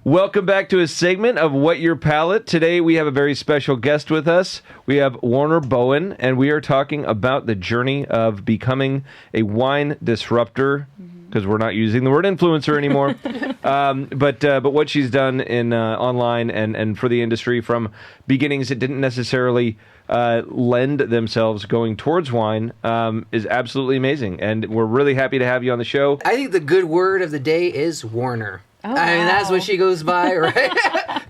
Welcome back to a segment of What Your Palate. Today we have a very special guest with us. We have Warner Bowen, and we are talking about the journey of becoming a wine disruptor, because we're not using the word influencer anymore. But what she's done in online and for the industry from beginnings that didn't necessarily lend themselves going towards wine is absolutely amazing. And we're really happy to have you on the show. I think the good word of the day is Warner. Oh, I mean, that's what she goes by, right?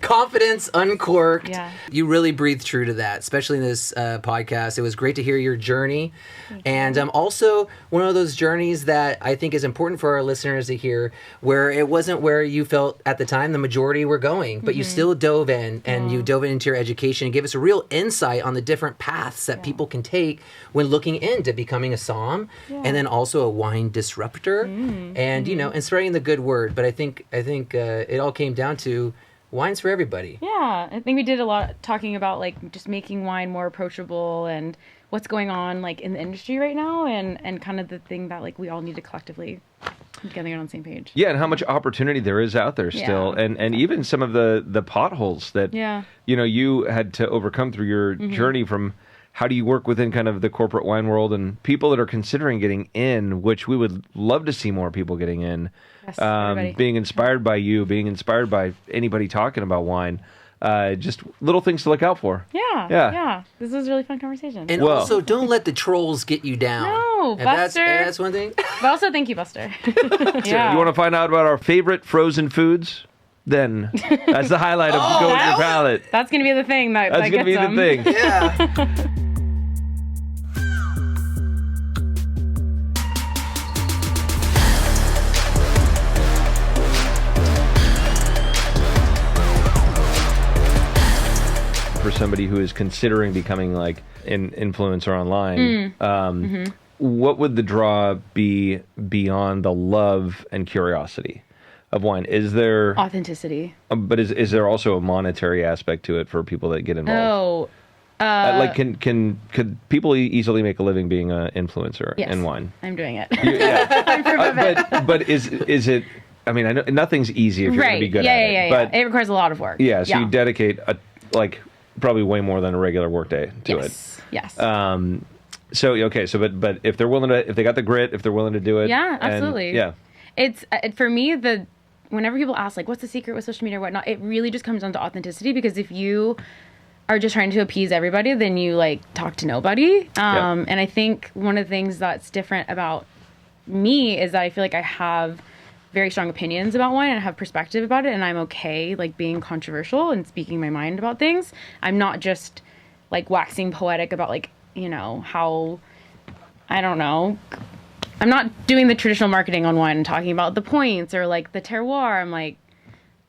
Confidence uncorked. Yeah. You really breathe true to that, especially in this podcast. It was great to hear your journey. And also one of those journeys that I think is important for our listeners to hear, where it wasn't where you felt at the time the majority were going, but you still dove in and you dove into your education and gave us a real insight on the different paths that people can take when looking into becoming a somm and then also a wine disruptor and, you know, and spreading the good word. But I think it all came down to wine's for everybody. Yeah, I think we did a lot talking about like just making wine more approachable and what's going on like in the industry right now and kind of the thing that like we all need to collectively get on the same page. Yeah, and how much opportunity there is out there still, and even some of the potholes that you know you had to overcome through your journey from. How do you work within kind of the corporate wine world and people that are considering getting in, which we would love to see more people getting in, being inspired by you, being inspired by anybody talking about wine, just little things to look out for. Yeah. This was a really fun conversation. And also, don't let the trolls get you down. No, And Buster. That's one thing. But also, thank you, Buster. You want to find out about our favorite frozen foods? Then that's the highlight of Go With Your Palate. That's going to be the thing that That's going to be them. the thing. Yeah. For somebody who is considering becoming like an influencer online, what would the draw be beyond the love and curiosity of wine? Is there Authenticity? But is there also a monetary aspect to it for people that get involved? Like, could people easily make a living being an influencer in wine? I'm doing it. But is it? I mean, I know nothing's easy if you're going to be good at it. But it requires a lot of work. Yeah, so you dedicate probably way more than a regular workday to it. Yes. But if they're willing to, if they got the grit, if they're willing to do it, absolutely. It's for me whenever people ask like, what's the secret with social media or whatnot, it really just comes down to authenticity, because if you are just trying to appease everybody, then you like talk to nobody. And I think one of the things that's different about me is that I feel like I have very strong opinions about wine and I have perspective about it, and I'm okay like being controversial and speaking my mind about things. I'm not just like waxing poetic about like, you know, how, I don't know, I'm not doing the traditional marketing on wine and talking about the points or like the terroir. I'm like,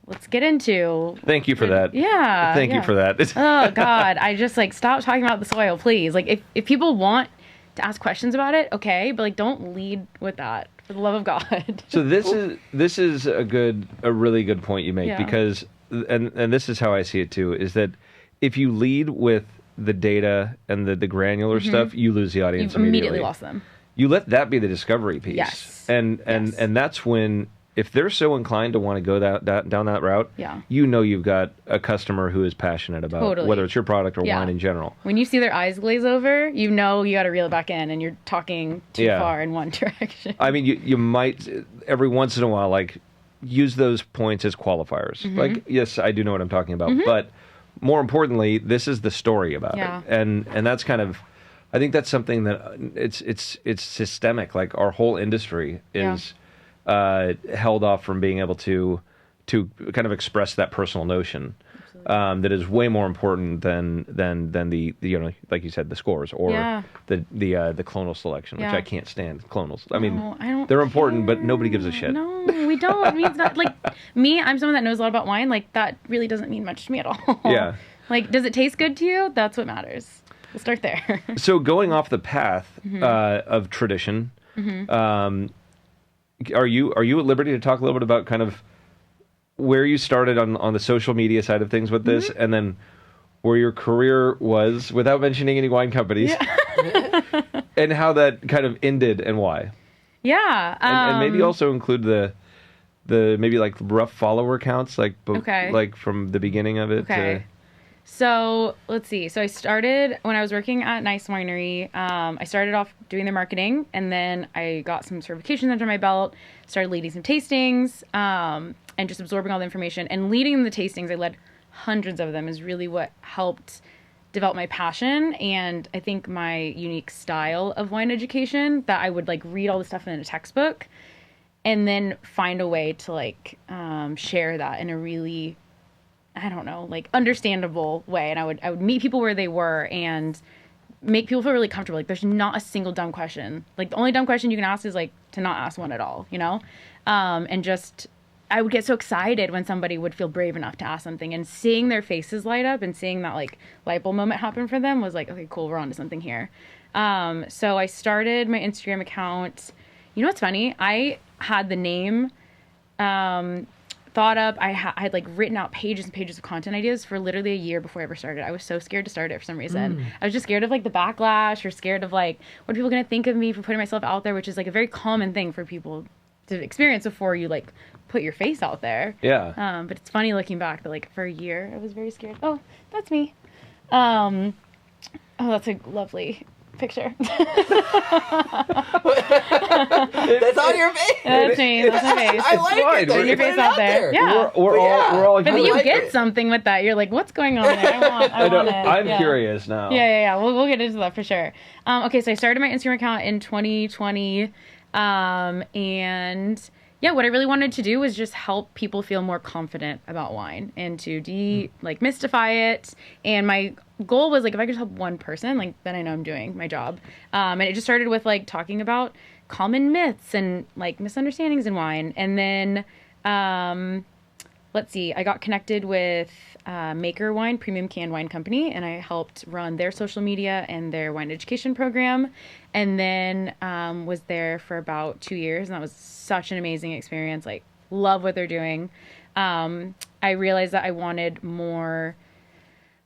let's get into. Thank you for that. Yeah. Thank you for that. Oh God, I just like stop talking about the soil, please. Like if people want to ask questions about it, okay, but like don't lead with that, for the love of God. So this is a really good point you make, because and this is how I see it too, is that if you lead with the data and the granular stuff, you lose the audience. You've immediately lost them. You let that be the discovery piece. Yes. And that's when, if they're so inclined to want to go down that route, you know you've got a customer who is passionate about whether it's your product or wine in general. When you see their eyes glaze over, you know you got to reel it back in, and you're talking too far in one direction. I mean, you might every once in a while like use those points as qualifiers. Like, yes, I do know what I'm talking about, but more importantly, this is the story about it, and that's kind of. I think that's something that it's systemic. Like our whole industry is held off from being able to kind of express that personal notion that is way more important than the you know, like you said, the scores or the clonal selection, which I can't stand clonals. I mean, they're important, but nobody gives a shit. No, we don't. It means that, like me, I'm someone that knows a lot about wine. Like that really doesn't mean much to me at all. Yeah. Like, does it taste good to you? That's what matters. We'll start there. So going off the path of tradition, are you at liberty to talk a little bit about kind of where you started on the social media side of things with this, and then where your career was, without mentioning any wine companies, and how that kind of ended and why? Yeah. And maybe also include the maybe like rough follower counts, like Okay. like from the beginning of it. Okay. So let's see. So I started when I was working at Nice Winery. I started off doing their marketing, and then I got some certifications under my belt. Started leading some tastings, and just absorbing all the information. And leading the tastings, I led hundreds of them, is really what helped develop my passion and I think my unique style of wine education. That I would like read all the stuff in a textbook, and then find a way to like share that in a really, I don't know, like understandable way. And I would meet people where they were and make people feel really comfortable. Like there's not a single dumb question. Like the only dumb question you can ask is like to not ask one at all, you know? And just, I would get so excited when somebody would feel brave enough to ask something, and seeing their faces light up and seeing that like light bulb moment happen for them was like, okay, cool, we're on to something here. So I started my Instagram account. You know what's funny? I had the name thought up. I had like written out pages and pages of content ideas for literally a year before I ever started. I was so scared to start it for some reason. I was just scared of like the backlash, or scared of like what are people going to think of me for putting myself out there, which is like a very common thing for people to experience before you like put your face out there. Yeah. But it's funny looking back that like for a year I was very scared. Oh, that's me. Oh, that's a lovely picture. That's on your face. That's me. That's my face. I like fine. it. That We're- you Your put face it out there. Yeah. We're all But then human. you like get it. something with that. You're like, what's going on there? I want it. I'm Yeah. curious now. Yeah. We'll get into that for sure. Okay, so I started my Instagram account in 2020. And yeah, what I really wanted to do was just help people feel more confident about wine and to mystify it. And my goal was like, if I could help one person, like then I know I'm doing my job. And it just started with like talking about common myths and like misunderstandings in wine. And then, let's see, I got connected with Maker Wine, Premium Canned Wine Company, and I helped run their social media and their wine education program. And then was there for about 2 years, and that was such an amazing experience. Like, love what they're doing. I realized that I wanted more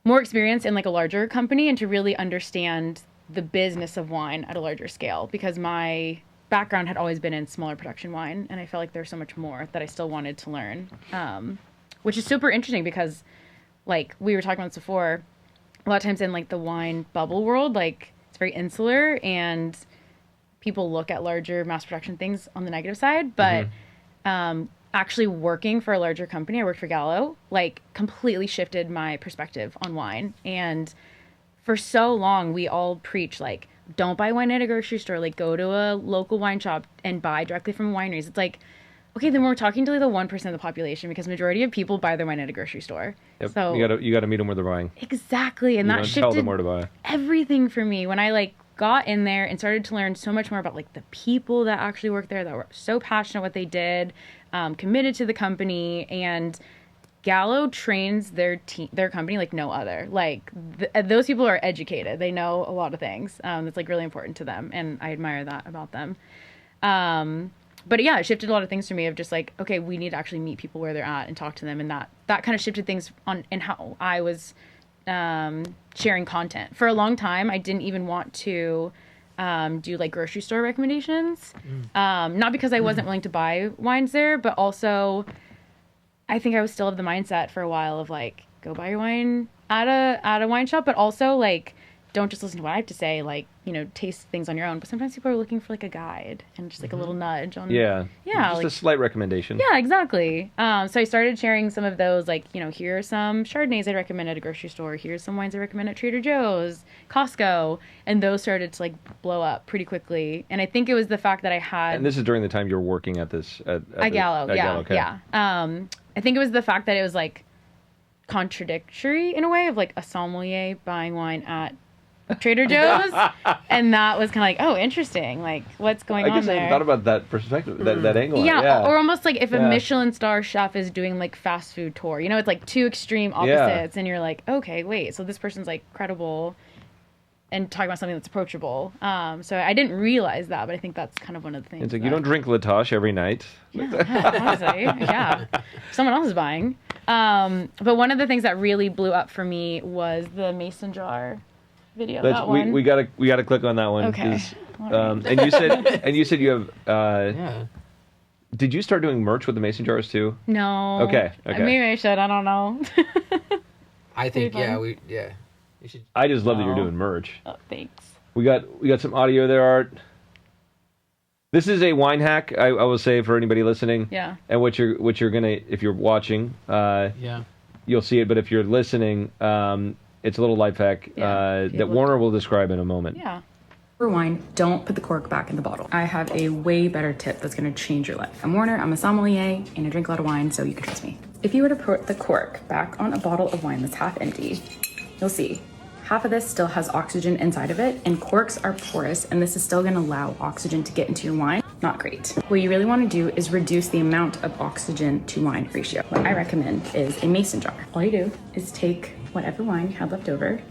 experience in like a larger company and to really understand the business of wine at a larger scale, because my background had always been in smaller production wine, and I felt like there's so much more that I still wanted to learn, which is super interesting because like we were talking about this before, a lot of times in like the wine bubble world, like it's very insular and people look at larger mass production things on the negative side, but actually working for a larger company, I worked for Gallo, like completely shifted my perspective on wine. And for so long we all preach like, don't buy wine at a grocery store, like go to a local wine shop and buy directly from wineries. It's like, okay, then we're talking to like the 1% of the population, because majority of people buy their wine at a grocery store. Yep. So you gotta meet them where they're buying. Exactly. And You that wanna shifted tell them where to buy. everything for me when I like got in there and started to learn so much more about like the people that actually work there, that were so passionate what they did, committed to the company. And Gallo trains their company like no other. Like those people are educated. They know a lot of things. That's like really important to them, and I admire that about them. But yeah, it shifted a lot of things for me of just like, okay, we need to actually meet people where they're at and talk to them, and that kind of shifted things on in how I was sharing content. For a long time, I didn't even want to do like grocery store recommendations, not because I wasn't willing to buy wines there, but also I think I was still of the mindset for a while of like, go buy your wine at a wine shop, but also like, don't just listen to what I have to say, like, you know, taste things on your own. But sometimes people are looking for like a guide and just like a little nudge on. Yeah. Just like a slight recommendation. Yeah, exactly. So I started sharing some of those, like, you know, here are some Chardonnays I recommend at a grocery store. Here's some wines I recommend at Trader Joe's, Costco. And those started to like blow up pretty quickly. And I think it was the fact that I had. And this is during the time you were working at this at Gallo. at Yeah. Gallo, okay. Yeah. I think it was the fact that it was like contradictory in a way of like a sommelier buying wine at Trader Joe's, and that was kind of like, oh, interesting, like what's going on I guess I there. hadn't thought about that perspective, that angle. Yeah, or almost like if a Yeah. Michelin star chef is doing like fast food tour, you know, it's like two extreme opposites, and you're like, okay, wait, so this person's like credible and talking about something that's approachable. So I didn't realize that, but I think that's kind of one of the things. It's like, you don't drink Latoche every night. Honestly, yeah. Someone else is buying. But one of the things that really blew up for me was the mason jar video. We gotta click on that one. Okay. 'Cause, and you said you have Did you start doing merch with the mason jars too? No. Okay. Maybe I should. I don't know. I think you should. I just love that you're doing merch. Oh, thanks. We got some audio there, Art. This is a wine hack. I will say for anybody listening. Yeah. And what you're gonna, if you're watching, you'll see it. But if you're listening, it's a little life hack that Warner will describe in a moment. Yeah. For wine, don't put the cork back in the bottle. I have a way better tip that's gonna change your life. I'm Warner, I'm a sommelier, and I drink a lot of wine, so you can trust me. If you were to put the cork back on a bottle of wine that's half empty, you'll see half of this still has oxygen inside of it, and corks are porous, and this is still gonna allow oxygen to get into your wine. Not great. What you really wanna do is reduce the amount of oxygen to wine ratio. What I recommend is a mason jar. All you do is take whatever wine you have left over,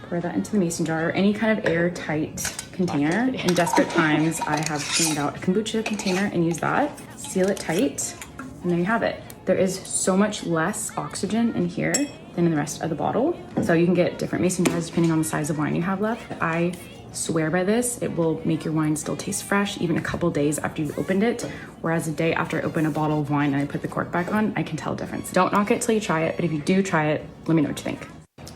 pour that into the mason jar or any kind of airtight container. In desperate times, I have cleaned out a kombucha container and used that. Seal it tight, and there you have it. There is so much less oxygen in here than in the rest of the bottle. So you can get different mason jars depending on the size of wine you have left. I swear by this, it will make your wine still taste fresh even a couple days after you've opened it. Whereas a day after I open a bottle of wine and I put the cork back on, I can tell a difference. Don't knock it till you try it, but if you do try it, let me know what you think.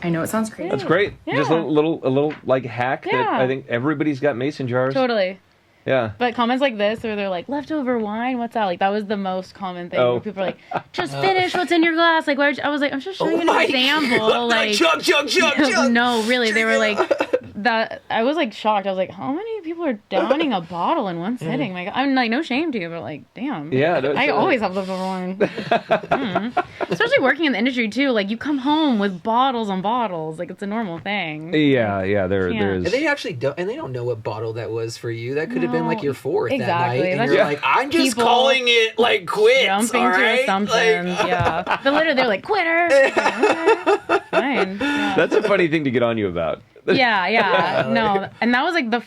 I know it sounds crazy. That's great. Yeah. Just a little like hack that I think everybody's got mason jars. Totally. Yeah. But comments like this, where they're like, leftover wine, what's that? Like, that was the most common thing. Where people are like, just finish what's in your glass. Like, I was like, I'm just showing you an example. Like, chug. No, really. They were like, that. I was like shocked. I was like, how many people are downing a bottle in one sitting? Like, I'm like, no shame to you, but like, damn. Yeah. I always have leftover wine. Especially working in the industry too. Like, you come home with bottles on bottles. Like, it's a normal thing. Yeah. There is. And they actually don't, and they don't know what bottle that was for you. That could have been like your fourth that exactly. night, and That's you're like, I'm just calling it like quits. Jumping all to right? assumptions. Like, Yeah. But literally, they're like, quitter. Okay, fine. Yeah. That's a funny thing to get on you about. Yeah. No, and that was like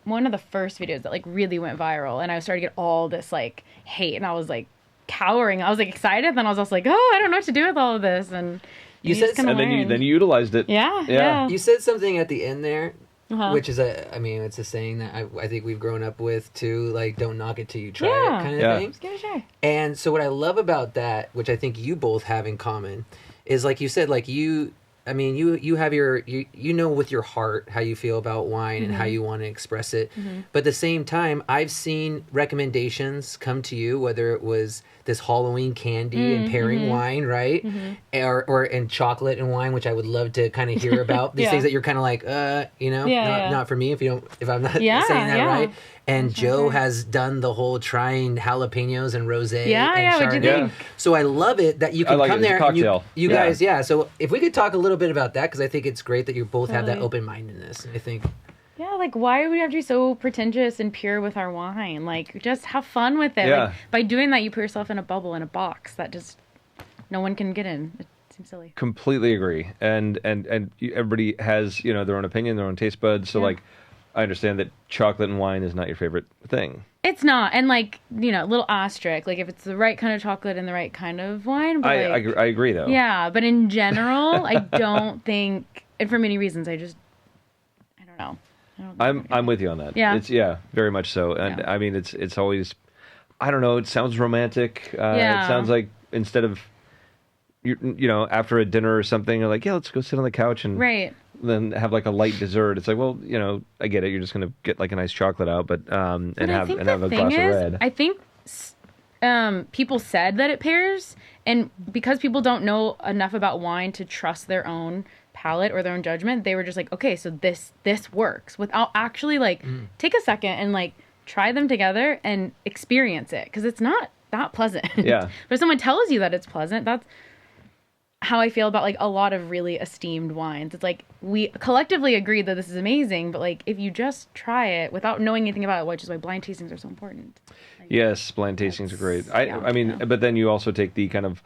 one of the first videos that like really went viral, and I started to get all this like hate, and I was like cowering. I was like excited, then I was also like, oh, I don't know what to do with all of this, and you said, and then you utilized it. Yeah. You said something at the end there. Which is it's a saying that I think we've grown up with too, like, don't knock it till you try it kind of thing. Just give it a try. And so what I love about that, which I think you both have in common, is like you said, like you have you know with your heart how you feel about wine and how you want to express it. But at the same time, I've seen recommendations come to you, whether it was this Halloween candy and pairing wine, right? Or and chocolate and wine, which I would love to kind of hear about. These things that you're kind of like, not for me if I'm not saying that right. And Joe has done the whole trying jalapenos and rosé and what'd you think? So I love it that you can come there and you guys, so if we could talk a little bit about that, because I think it's great that you both have that open-mindedness. I think. Yeah, like, why do we have to be so pretentious and pure with our wine? Like, just have fun with it. Yeah. Like, by doing that, you put yourself in a bubble, in a box that just no one can get in. It seems silly. Completely agree. And everybody has, their own opinion, their own taste buds. So, like, I understand that chocolate and wine is not your favorite thing. It's not. And, like, little asterisk. Like, if it's the right kind of chocolate and the right kind of wine. But I agree, though. Yeah, but in general, I don't think, and for many reasons, I don't know. I'm with you on that. Yeah. It's very much so. And I mean it's always, I don't know, it sounds romantic. It sounds like instead of after a dinner or something, you're like, yeah, let's go sit on the couch and then have like a light dessert. It's like, well, I get it. You're just gonna get like a nice chocolate out, but and have a glass of red. I think people said that it pairs, and because people don't know enough about wine to trust their own palate or their own judgment, they were just like, okay, so this works, without actually like take a second and like try them together and experience it, because it's not that pleasant. Yeah. But if someone tells you that it's pleasant, that's how I feel about like a lot of really esteemed wines. It's like we collectively agree that this is amazing, but like if you just try it without knowing anything about it, which is why blind tastings are so important. Like, yes, blind tastings are great. But then you also take the kind of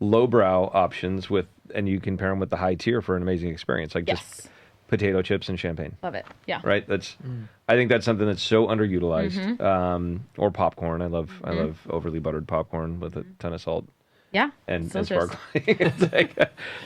lowbrow options and you can pair them with the high tier for an amazing experience, like just potato chips and champagne. Love it. Yeah. Right. I think that's something that's so underutilized. Or popcorn. I love overly buttered popcorn with a ton of salt. Yeah. and delicious. sparkling. It's like,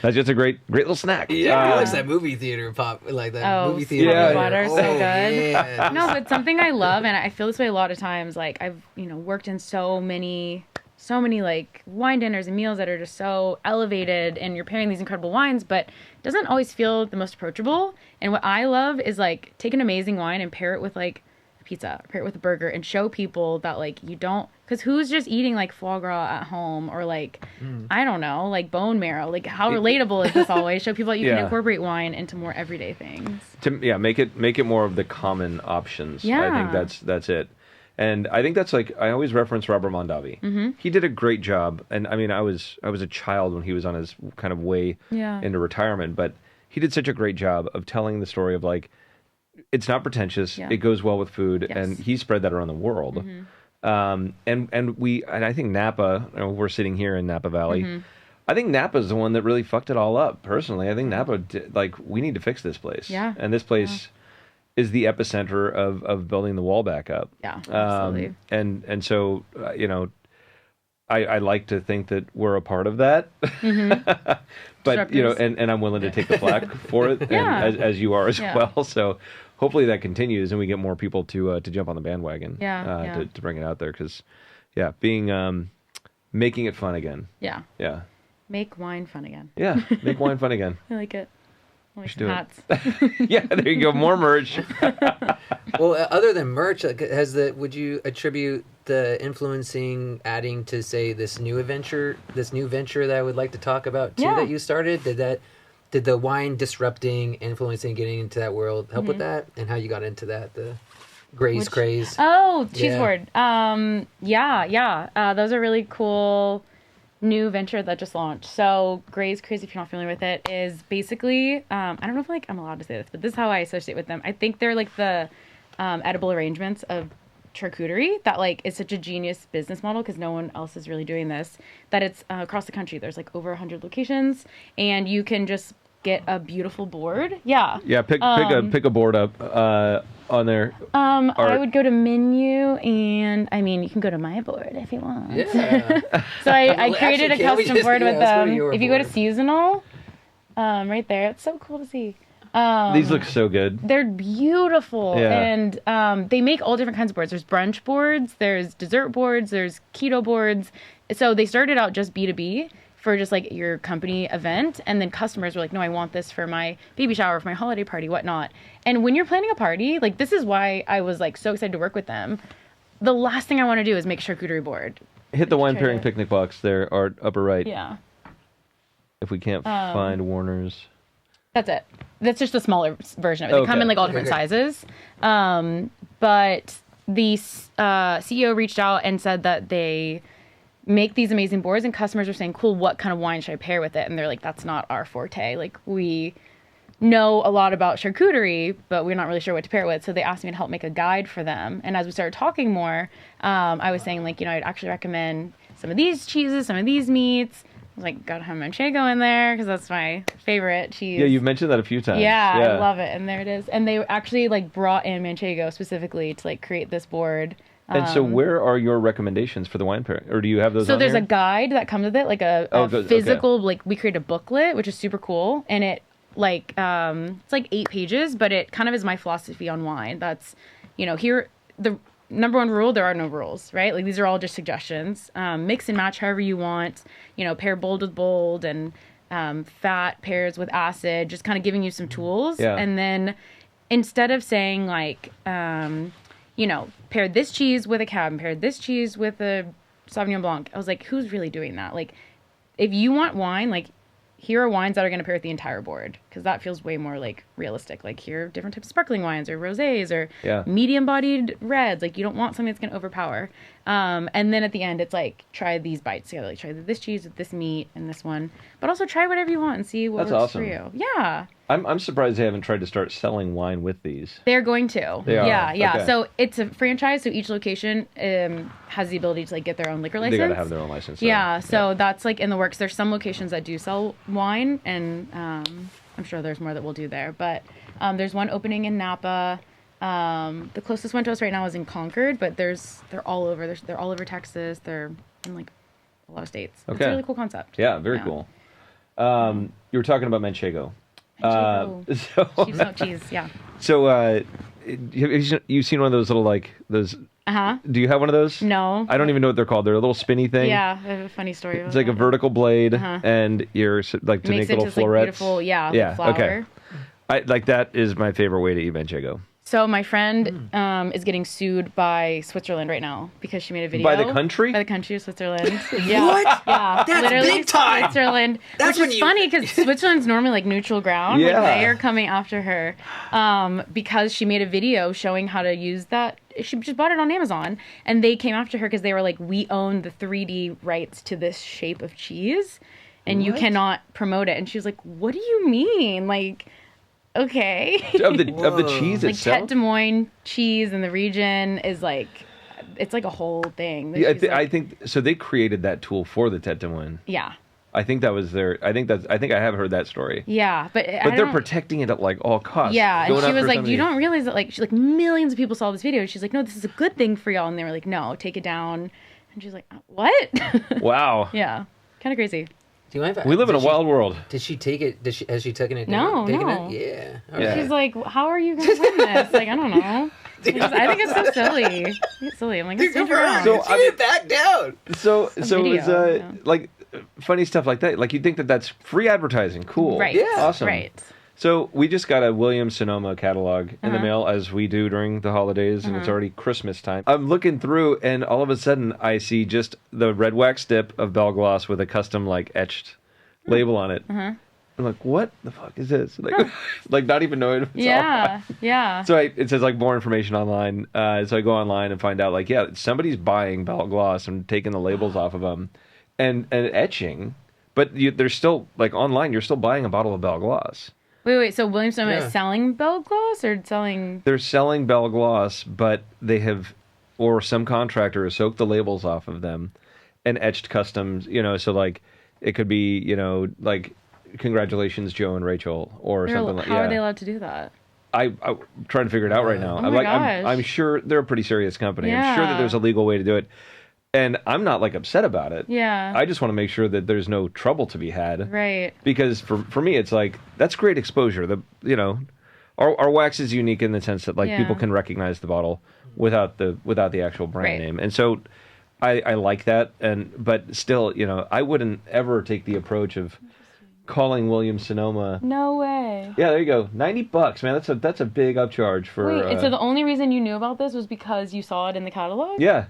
that's just a great little snack. Yeah, I watched that movie theater pop, like that movie theater. Yeah. Water, so good. Man. No, but something I love, and I feel this way a lot of times, like I've, worked in so many like wine dinners and meals that are just so elevated, and you're pairing these incredible wines, but it doesn't always feel the most approachable. And what I love is like take an amazing wine and pair it with like a pizza, or pair it with a burger, and show people that like you don't, because who's just eating like foie gras at home, or like I don't know, like bone marrow, like how relatable is this always? Show people that you can incorporate wine into more everyday things. Make it more of the common options. I think that's it. And I think that's like, I always reference Robert Mondavi. Mm-hmm. He did a great job. And I mean, I was a child when he was on his kind of way into retirement, but he did such a great job of telling the story of like, it's not pretentious. Yeah. It goes well with food. Yes. And he spread that around the world. Mm-hmm. And I think Napa, we're sitting here in Napa Valley. Mm-hmm. I think Napa's the one that really fucked it all up. Personally, I think Napa, we need to fix this place. Yeah. And this place is the epicenter of building the wall back up. Yeah, absolutely. And so, I like to think that we're a part of that. Mm-hmm. But, and I'm willing to take the flak for it, and as you are as well. So hopefully that continues and we get more people to jump on the bandwagon to bring it out there. Because, making it fun again. Yeah. Yeah. Make wine fun again. Yeah, make wine fun again. I like it. Like do hats. Yeah, there you go. More merch. Well, other than merch, would you attribute the influencing adding to, say, this new venture that I would like to talk about too, that you started? Did the wine disrupting, influencing, getting into that world help with that, and how you got into that? The Graze Craze. Oh, cheese board. Those are really cool. New venture that just launched. So Graze Craze, if you're not familiar with it, is basically I don't know if I'm allowed to say this, but this is how I associate with them. I think they're like the edible arrangements of charcuterie. That like is such a genius business model because no one else is really doing this. That it's across the country. There's like over 100 locations, and you can just get a beautiful board. Yeah. Yeah. Pick a board up on there. I would go to menu, and I mean you can go to my board if you want. Yeah. So I created a custom board with them. If you go to board. seasonal, right there, it's so cool to see. These look so good. They're beautiful, and they make all different kinds of boards. There's brunch boards, there's dessert boards, there's keto boards. So they started out just B2B. For just like your company event, and then customers were like, no, I want this for my baby shower, for my holiday party, whatnot. And when you're planning a party, like this is why I was like so excited to work with them. The last thing I want to do is make a charcuterie board. Hit the wine pairing picnic box there, our upper right. Yeah. If we can't find Warner's. That's it. That's just a smaller version of it. They come in like all different sizes. But the CEO reached out and said that they make these amazing boards, and customers are saying, cool, what kind of wine should I pair with it? And they're like, that's not our forte. Like, we know a lot about charcuterie, but we're not really sure what to pair it with. So they asked me to help make a guide for them. And as we started talking more, I was saying, like, I'd actually recommend some of these cheeses, some of these meats. I was like, gotta have Manchego in there, because that's my favorite cheese. Yeah, you've mentioned that a few times. Yeah, I love it. And there it is. And they actually, like, brought in Manchego specifically to, like, create this board. And so where are your recommendations for the wine pairing? Or do you have those So there's here? a guide that comes with it, like a physical, like we create a booklet, which is super cool. And it like, it's like 8 pages, but it kind of is my philosophy on wine. That's, here, the number one rule, there are no rules, right? Like these are all just suggestions. Mix and match however you want, pair bold with bold, and fat pairs with acid, just kind of giving you some tools. Yeah. And then instead of saying like, pair this cheese with a cab and pair this cheese with a Sauvignon Blanc. I was like, who's really doing that? Like, if you want wine, like, here are wines that are going to pair with the entire board, because that feels way more, like, realistic. Like, here are different types of sparkling wines or rosés or medium-bodied reds. Like, you don't want something that's going to overpower. And then at the end, it's like, try these bites together. Like, try this cheese with this meat and this one. But also try whatever you want and see what works for you. Yeah. I'm surprised they haven't tried to start selling wine with these. They're going to. They are. Yeah. Okay. So it's a franchise, so each location has the ability to like get their own liquor license. They gotta have their own license. So that's like in the works. There's some locations that do sell wine, and I'm sure there's more that we'll do there. But there's one opening in Napa. The closest one to us right now is in Concord, but they're all over. They're all over Texas. They're in like a lot of states. Okay. It's a really cool concept. Yeah, very cool. You were talking about Manchego. Manchego. Sheep's milk cheese, yeah. So, have you seen one of those little, like, those... Uh-huh. Do you have one of those? No. I don't even know what they're called. They're a little spinny thing. Yeah, I have a funny story about It's like that. a vertical blade, and you're, like, to make little florets. Like, beautiful, flower. Okay. Like, that is my favorite way to eat Manchego. So my friend is getting sued by Switzerland right now because she made a video. By the country? By the country of Switzerland. Yeah. What? Yeah. That's literally big time! Switzerland. That's which is funny because Switzerland's normally like neutral ground. Yeah. Like they are coming after her because she made a video showing how to use that. She just bought it on Amazon and they came after her because they were like, we own the 3D rights to this shape of cheese and you cannot promote it. And she was like, what do you mean? Like... Okay. of the cheese like itself? Tete de Moines cheese in the region is like, it's like a whole thing. Yeah, I think so. They created that tool for the Tete de Moines. Yeah. I think that was their. I think I have heard that story. Yeah, but they're protecting it at like all costs. Yeah, and she was like, "You don't realize that like she's like millions of people saw this video." She's like, "No, this is a good thing for y'all," and they were like, "No, take it down." And she's like, "What?" Wow. Yeah, kind of crazy. Do you mind if we live in a wild world. Did she take it? Has she taken it No, down? Taken no. it? Yeah. Yeah. She's like, "How are you going to win this?" Like, I don't know. I think it's so silly. It's silly. I'm like, let's change it around. So she did back down. So video, it was like funny stuff like that. Like you'd think that that's free advertising. Cool. Right. Yeah. Awesome. Right. So we just got a Williams-Sonoma catalog in the mail, as we do during the holidays, and it's already Christmas time. I'm looking through, and all of a sudden, I see just the red wax dip of Bell Gloss with a custom, like, etched label on it. I'm like, what the fuck is this? Like, like not even knowing if it's online. Yeah. So it says, like, more information online. So I go online and find out, like, yeah, somebody's buying Bell Gloss and taking the labels off of them and etching. But they're still, like, online, you're still buying a bottle of Bell Gloss. Wait. So Williams-Sonoma is selling Bell Gloss or selling? They're selling Bell Gloss, but they have, or some contractor has soaked the labels off of them and etched customs, so like it could be, like congratulations Joe and Rachel or something like that. How are they allowed to do that? I'm trying to figure it out right now. Oh my gosh. I'm sure they're a pretty serious company. Yeah. I'm sure that there's a legal way to do it. And I'm not like upset about it. Yeah. I just want to make sure that there's no trouble to be had. Right. Because for me, it's like, that's great exposure. Our wax is unique in the sense that like people can recognize the bottle without the actual brand name. And so I like that. But still, I wouldn't ever take the approach of calling Williams-Sonoma. No way. Yeah, there you go. $90, man. That's a big upcharge for. Wait, so the only reason you knew about this was because you saw it in the catalog? Yeah.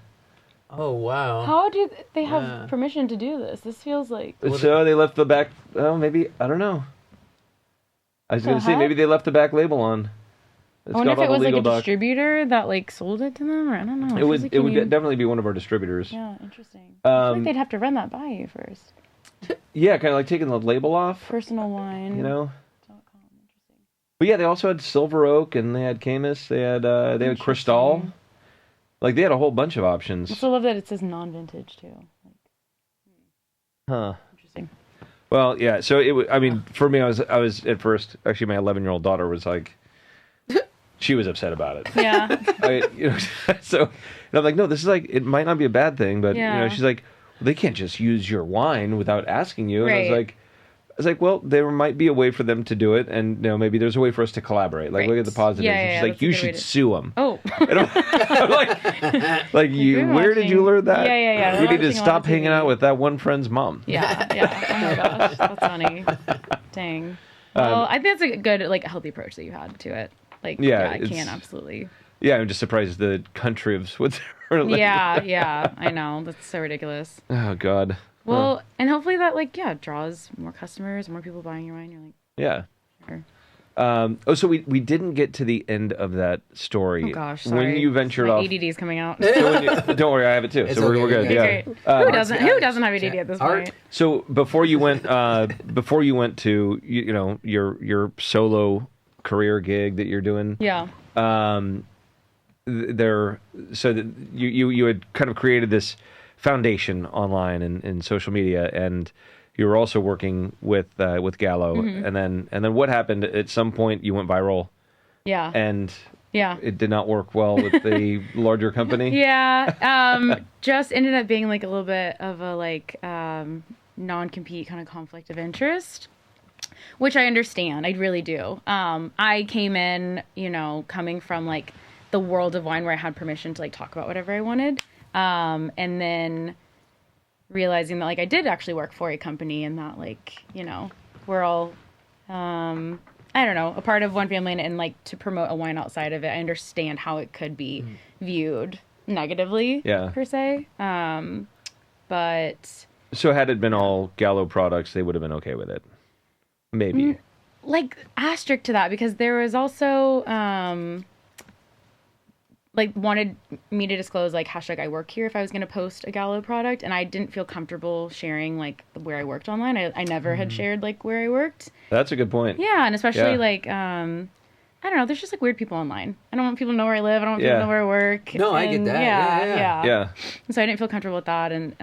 Oh wow. How do they have permission to do this? This feels like. So they left the back. Oh, maybe I don't know. I was going to say maybe they left the back label on. I wonder if it was like a distributor that like sold it to them, or I don't know. It would definitely be one of our distributors. Yeah, interesting. I feel like they'd have to run that by you first. Yeah, kind of like taking the label off. Personal wine. Interesting. But yeah, they also had Silver Oak and they had Camus. They had Cristal. Like they had a whole bunch of options. I also love that it says non-vintage too. Huh. Interesting. Well, yeah. So for me, I was at first. Actually, my 11-year-old daughter was like, she was upset about it. Yeah. So and I'm like, no, this is like, it might not be a bad thing, but she's like, well, they can't just use your wine without asking you. And right. I was like, well, there might be a way for them to do it, and maybe there's a way for us to collaborate. Like, look at the positives. Yeah, and she's like, you should sue them. Oh. And I'm like you. Where did you learn that? Yeah. You need to stop hanging out with that one friend's mom. Yeah. Oh my gosh, that's funny. Dang. Well, I think that's a good, like, healthy approach that you had to it. Like, I can absolutely. Yeah, I'm just surprised the country of Switzerland. Yeah, I know. That's so ridiculous. Oh God. Well, and hopefully that draws more customers, more people buying your wine. You're like, yeah. Sure. So we didn't get to the end of that story. Oh gosh, sorry. When you ventured my off. ADD is coming out. Don't worry, I have it too. So we're good. Yeah. Great. Who doesn't have ADD at this point? So before you went to your solo career gig that you're doing. Yeah. You had kind of created this foundation online and social media, and you were also working with Gallo, and then what happened? At some point, you went viral. Yeah. And it did not work well with the larger company. Just ended up being like a little bit of a like non-compete kind of conflict of interest, which I understand. I really do. I came in, coming from like the world of wine where I had permission to like talk about whatever I wanted. And then realizing that like I did actually work for a company and that like, we're all, I don't know, a part of one family and like to promote a wine outside of it. I understand how it could be viewed negatively per se. But so had it been all Gallo products, they would have been okay with it. Maybe. Like asterisk to that, because there was also like wanted me to disclose like hashtag I work here if I was going to post a Gallo product, and I didn't feel comfortable sharing like where I worked online. I never had shared like where I worked. That's a good point. Yeah, and especially like I don't know, there's just like weird people online. I don't want people to know where I live. I don't want people to know where I work. No, I get that. Yeah. So I didn't feel comfortable with that, and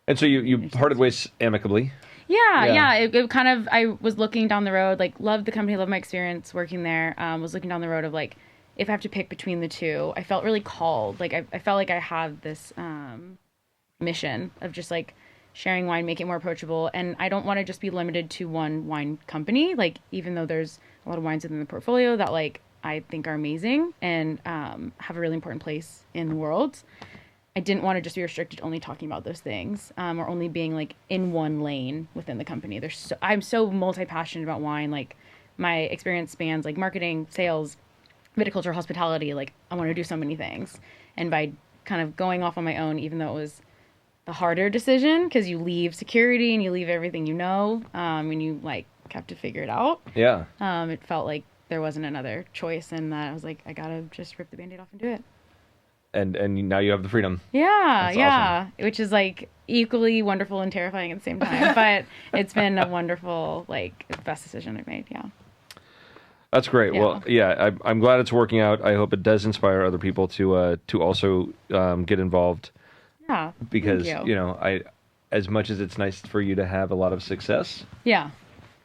And so you parted ways amicably. It kind of, I was looking down the road, like loved the company, loved my experience working there. Was looking down the road of like, if I have to pick between the two, I felt really called. Like I felt like I had this mission of just like sharing wine, make it more approachable. And I don't want to just be limited to one wine company. Like, even though there's a lot of wines within the portfolio that like I think are amazing and have a really important place in the world, I didn't want to just be restricted to only talking about those things, or only being like in one lane within the company. I'm so multi-passionate about wine. Like my experience spans like marketing, sales, viticulture, hospitality. Like I want to do so many things. And by kind of going off on my own, even though it was the harder decision, because you leave security and you leave everything and you like have to figure it out. Yeah. It felt like there wasn't another choice, and that I was like, I gotta just rip the Band-Aid off and do it. And now you have the freedom. That's awesome. Which is like equally wonderful and terrifying at the same time. But it's been a wonderful, like, best decision I've made. Yeah. That's great. Well, I'm glad it's working out. I hope it does inspire other people to also get involved. Yeah. Because as much as it's nice for you to have a lot of success. Yeah.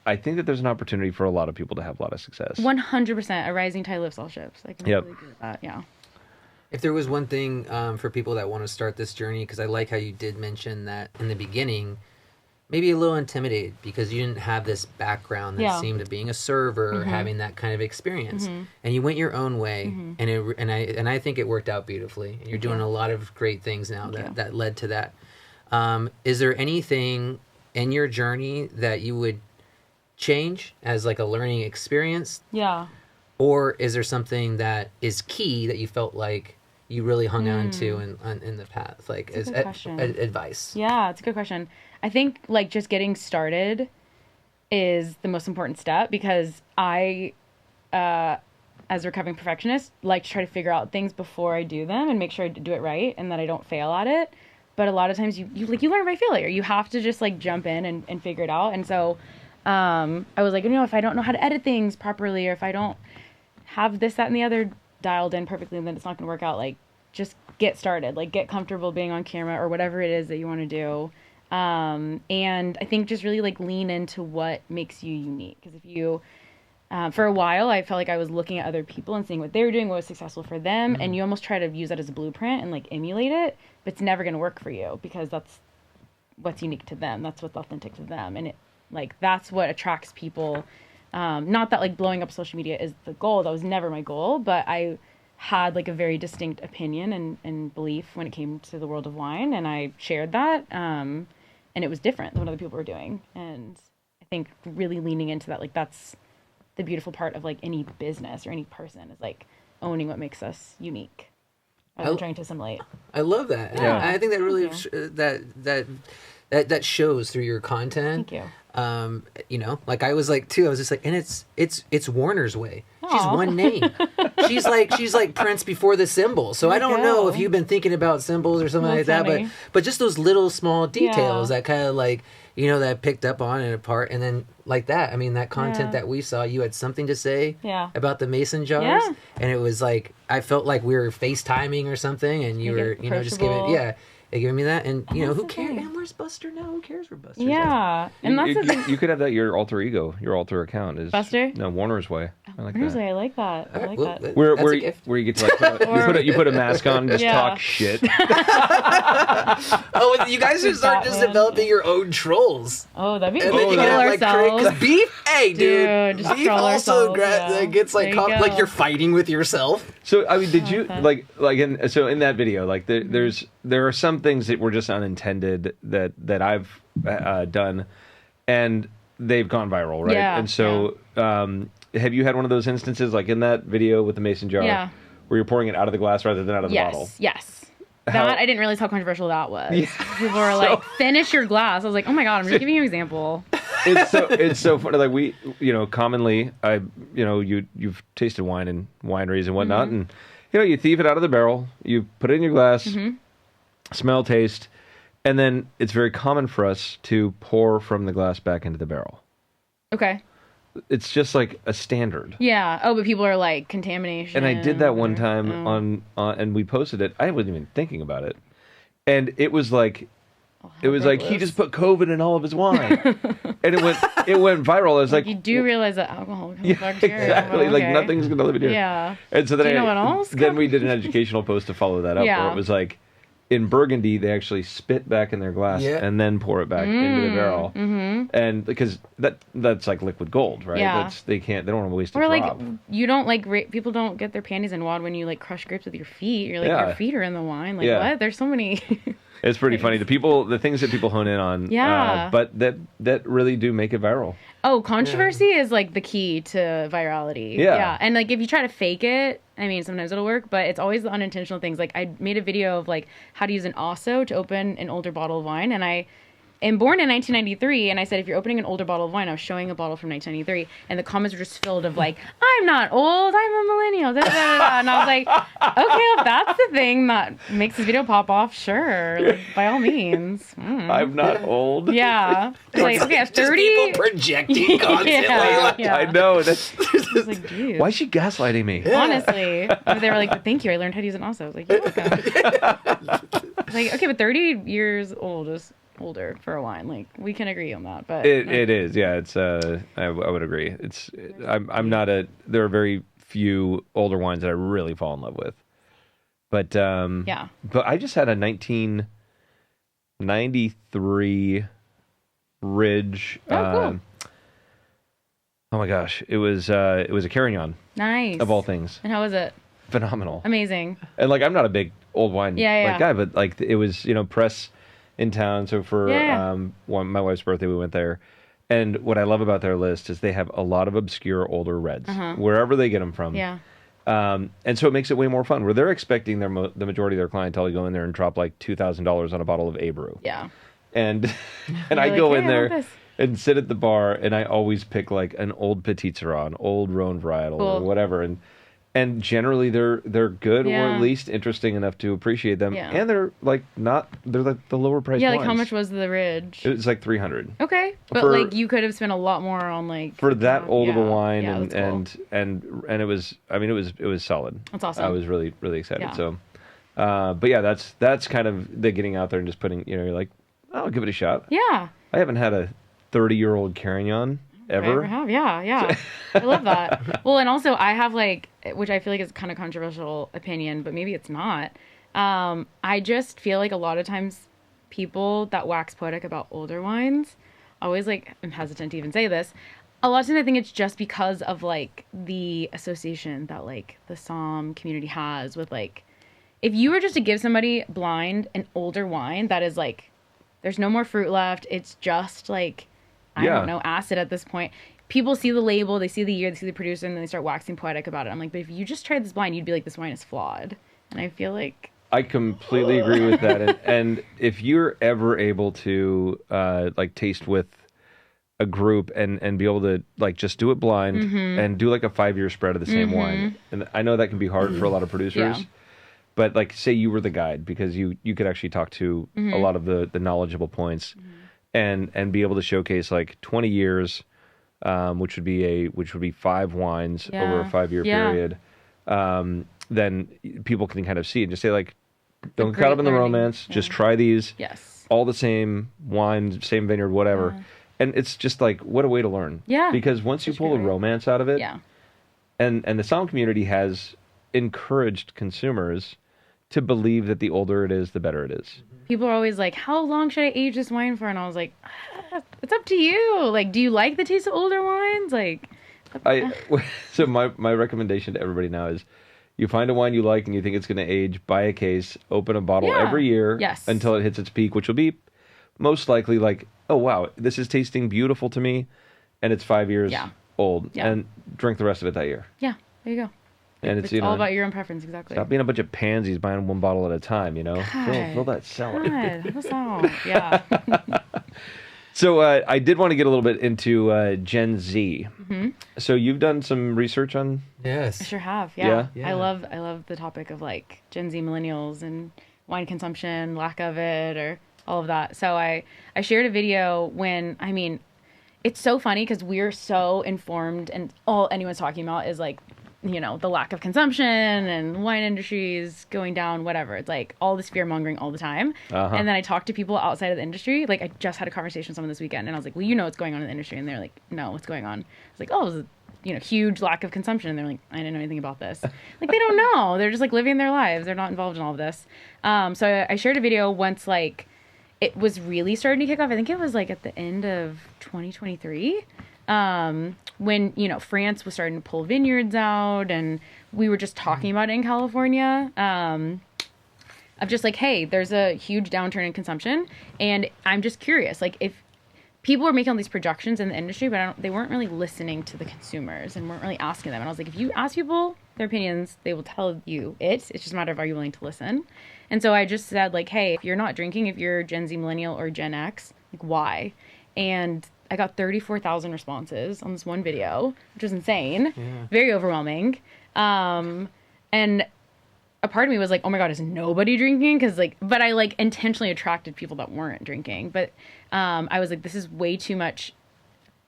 I think that there's an opportunity for a lot of people to have a lot of success. 100%. A rising tide lifts all ships. I can really agree with that. Yeah. If there was one thing for people that want to start this journey, because I like how you did mention that in the beginning, maybe a little intimidated because you didn't have this background that seemed of being a server, having that kind of experience, and you went your own way, and I think it worked out beautifully. And you're doing a lot of great things now that led to that. Is there anything in your journey that you would change as like a learning experience? Yeah. Or is there something that is key that you felt like you really hung on to in the path, like as advice? Yeah, it's a good question. I think like just getting started is the most important step, because I, as a recovering perfectionist, like to try to figure out things before I do them and make sure I do it right and that I don't fail at it. But a lot of times you learn by failure. You have to just like jump in and figure it out. And so I was like, if I don't know how to edit things properly, or if I don't have this, that, and the other dialed in perfectly, then it's not going to work out. Like, just get started. Like, get comfortable being on camera or whatever it is that you want to do. And I think just really, like, lean into what makes you unique. Because if you, for a while, I felt like I was looking at other people and seeing what they were doing, what was successful for them. And you almost try to use that as a blueprint and, like, emulate it. But it's never going to work for you, because that's what's unique to them. That's what's authentic to them. And, that's what attracts people. Not that like blowing up social media is the goal. That was never my goal, but I had like a very distinct opinion and belief when it came to the world of wine, and I shared that. And it was different than what other people were doing. And I think really leaning into that, like that's the beautiful part of like any business or any person, is like owning what makes us unique. I'm trying to assimilate. I love that. Yeah. I think that really that shows through your content. Thank you. Like I was like too, I was just like, and it's Warner's way. Aww. She's one name. she's like Prince before the symbol. So I don't know if you've been thinking about symbols or something like that, but just those little small details that kind of like, that I picked up on and apart, and then like that. I mean, that content that we saw, you had something to say about the mason jars, and it was like I felt like we were FaceTiming or something, and you were just giving giving me that. And you know, who That's cares? okay. And where's Buster now? Who cares for Buster? Yeah, and that's the thing. You could have that your alter ego, your alter account is Buster? No, Warner's Way. I like Honestly, that. I like that. I like that. Where you get to like you put a mask on and just talk shit. Oh, you guys should start just developing your own trolls. Oh, that'd be And cool. then you Troll can have ourselves. because beef, hey, dude, Just beef troll also ourselves, gets like There you go. like you're fighting with yourself. So I mean, did you that. like in that video, like there are some things that were just unintended that I've done, and they've gone viral, right? Yeah, And so, have you had one of those instances, like in that video with the mason jar, Yeah. where you're pouring it out of the glass rather than out of the bottle? Yes. That I didn't realize how controversial that was. Yeah. People were like, "Finish your glass." I was like, "Oh my god, I'm just giving you an example." It's so funny. Like we, commonly, you've tasted wine in wineries and whatnot, and you thieve it out of the barrel, you put it in your glass, smell, taste, and then it's very common for us to pour from the glass back into the barrel. Okay. It's just like a standard. Yeah. Oh, but people are like contamination. And I did that one time Oh. and we posted it. I wasn't even thinking about it, and it was like. It was like he just put COVID in all of his wine, and it went viral. I was like, you do realize that alcohol becomes bacteria. exactly. but Like okay. nothing's gonna live in here. Yeah. And so then Do you know what else? then we did an educational post to follow that up, Yeah. where it was like, in Burgundy they actually spit back in their glass and then pour it back into the barrel, and because that's like liquid gold, right? Yeah. They don't want to waste a Or drop. like you don't like people don't get their panties in wad when you like crush grapes with your feet. You're like Yeah. your feet are in the wine. Like Yeah. what? There's so many. It's pretty funny. The things that people hone in on, Yeah. but that really do make it viral. Oh, controversy is like the key to virality. Yeah. And like if you try to fake it, I mean, sometimes it'll work, but it's always the unintentional things. Like I made a video of like how to use an osso to open an older bottle of wine, and I am born in 1993, and I said if you're opening an older bottle of wine, I was showing a bottle from 1993, and the comments were just filled of like, I'm not old, I'm a millennial, da, da, da, da. And I was like, okay, if that's the thing that makes this video pop off, sure, like, by all means. I'm not old. Yeah. It's like, okay, at 30. Just people projecting constantly. Yeah. I know. That's I was like, dude. why is she gaslighting me? Honestly. They were like, thank you, I learned how to use an osso. I was like, you're welcome. Like, okay, but 30 years old is older for a wine. Like, we can agree on that. But It is, yeah. It's I would agree. I'm not there are very few older wines that I really fall in love with. But yeah. But I just had a 1993 Ridge. Oh, cool. Oh my gosh, it was a Carignan Nice. of all things. And how was it? Phenomenal. Amazing. And like I'm not a big old wine Yeah. guy, but like it was press in town. So for my wife's birthday, we went there. And what I love about their list is they have a lot of obscure older reds wherever they get them from. Yeah. And so it makes it way more fun. Where they're expecting the majority of their clientele to go in there and drop like $2,000 on a bottle of Abreu. Yeah. And I like, go "Hey, in I there want this." and sit at the bar, and I always pick like an old Petit Syrah, an old Rhone varietal, or Cool. whatever. And generally they're good or Yeah. at least interesting enough to appreciate them. Yeah. And they're like they're like the lower price Yeah, wines. like how much was the Ridge? It was like $300 Okay. But For- like you could have spent a lot more on like for that old of a yeah. wine, Yeah, and that's cool. it was. I mean, it was solid. That's awesome. I was really excited. Yeah. So, but yeah, that's kind of the getting out there and just putting. You're like, I'll give it a shot. Yeah. I haven't had a 30-year-old Carignan ever. I have. Yeah. I love that. Well, and also I have like, which I feel like is kind of controversial opinion, but maybe it's not. I just feel like a lot of times people that wax poetic about older wines, always like, I'm hesitant to even say this. A lot of times I think it's just because of like the association that like the Somm community has with like, if you were just to give somebody blind an older wine that is like, there's no more fruit left. It's just like, I don't know, acid at this point. People see the label, they see the year, they see the producer, and then they start waxing poetic about it. I'm like, but if you just tried this blind, you'd be like, this wine is flawed. And I feel like... I completely agree with that. And if you're ever able to like taste with a group and be able to like just do it blind and do like a 5-year spread of the same wine. And I know that can be hard for a lot of producers. Yeah. But like say you were the guide because you could actually talk to a lot of the knowledgeable points and be able to showcase like 20 years which would be 5 wines over a 5-year period. Then people can kind of see and just say like Don't get caught up in the romance. Yeah. Just try these. Yes. All the same wine, same vineyard, whatever. Yeah. And it's just like, what a way to learn. Yeah. Because once you pull the romance out of it, yeah. and the somm community has encouraged consumers to believe that the older it is, the better it is. People are always like, how long should I age this wine for? And I was like, it's up to you. Like, do you like the taste of older wines? Like, so my recommendation to everybody now is, you find a wine you like and you think it's going to age, buy a case, open a bottle every year until it hits its peak, which will be most likely like, oh, wow, this is tasting beautiful to me, and it's 5 years old, and drink the rest of it that year. Yeah, there you go. And it's all about your own preference, exactly. Stop being a bunch of pansies buying one bottle at a time, you know? Fill that cellar. God, what's that? Yeah. So I did want to get a little bit into Gen Z. Mm-hmm. So you've done some research on... Yes. I sure have, yeah. I love the topic of like Gen Z millennials and wine consumption, lack of it, or all of that. So I shared a video when, I mean, it's so funny because we're so informed and all anyone's talking about is like, you know, the lack of consumption and wine industries going down, whatever. It's like all this fear mongering all the time. And then I talk to people outside of the industry. Like I just had a conversation with someone this weekend and I was like, well, you know what's going on in the industry. And they're like, no, what's going on? I was like, oh, it's you know, huge lack of consumption. And they're like, I didn't know anything about this. Like they don't know. They're just like living their lives. They're not involved in all of this. So I shared a video once like it was really starting to kick off. I think it was like at the end of 2023. When, you know, France was starting to pull vineyards out and we were just talking about it in California, of just like, hey, there's a huge downturn in consumption. And I'm just curious, like if people were making all these projections in the industry, but they weren't really listening to the consumers and weren't really asking them. And I was like, if you ask people their opinions, they will tell you it. It's just a matter of, are you willing to listen? And so I just said like, hey, if you're not drinking, if you're Gen Z millennial or Gen X, like why? And I got 34,000 responses on this one video, which was insane, very overwhelming. And a part of me was like, oh my God, is nobody drinking? Cause like, but I like intentionally attracted people that weren't drinking. But I was like, this is way too much.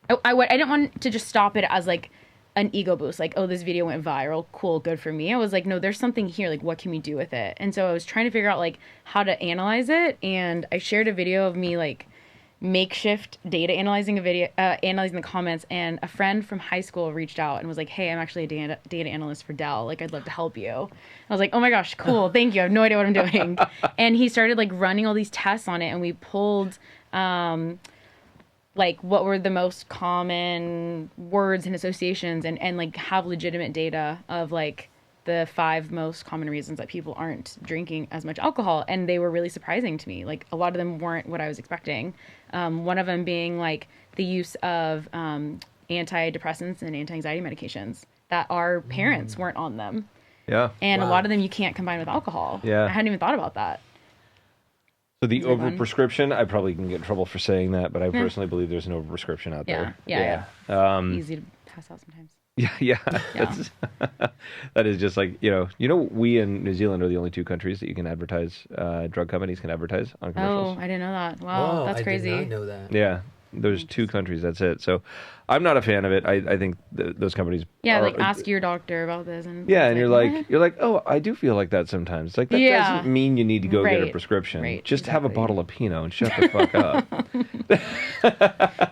I didn't want to just stop it as like an ego boost. Like, oh, this video went viral. Cool. Good for me. I was like, no, there's something here. Like, what can we do with it? And so I was trying to figure out like how to analyze it. And I shared a video of me like makeshift data analyzing analyzing the comments, and a friend from high school reached out and was like, hey, I'm actually a data analyst for Dell, like I'd love to help you. I was like, oh my gosh, cool, thank you, I have no idea what I'm doing. And he started like running all these tests on it, and we pulled like what were the most common words and associations, and like have legitimate data of like the 5 most common reasons that people aren't drinking as much alcohol. And they were really surprising to me. Like a lot of them weren't what I was expecting. One of them being like the use of antidepressants and anti-anxiety medications that our parents weren't on them. Yeah. And a lot of them you can't combine with alcohol. Yeah. I hadn't even thought about that. So the overprescription, I probably can get in trouble for saying that, but I personally believe there's an overprescription out there. Yeah. Easy to pass out sometimes. Yeah. That is just like, we in New Zealand are the only 2 countries that you can advertise, drug companies can advertise on commercials. Oh, I didn't know that. Wow, that's crazy. I did not know that. Yeah, there's 2 countries, that's it. So I'm not a fan of it. I think those companies ask your doctor about this. And and you're like, oh, I do feel like that sometimes. It's like, that doesn't mean you need to go get a prescription. Right, just have a bottle of Pinot and shut the fuck up.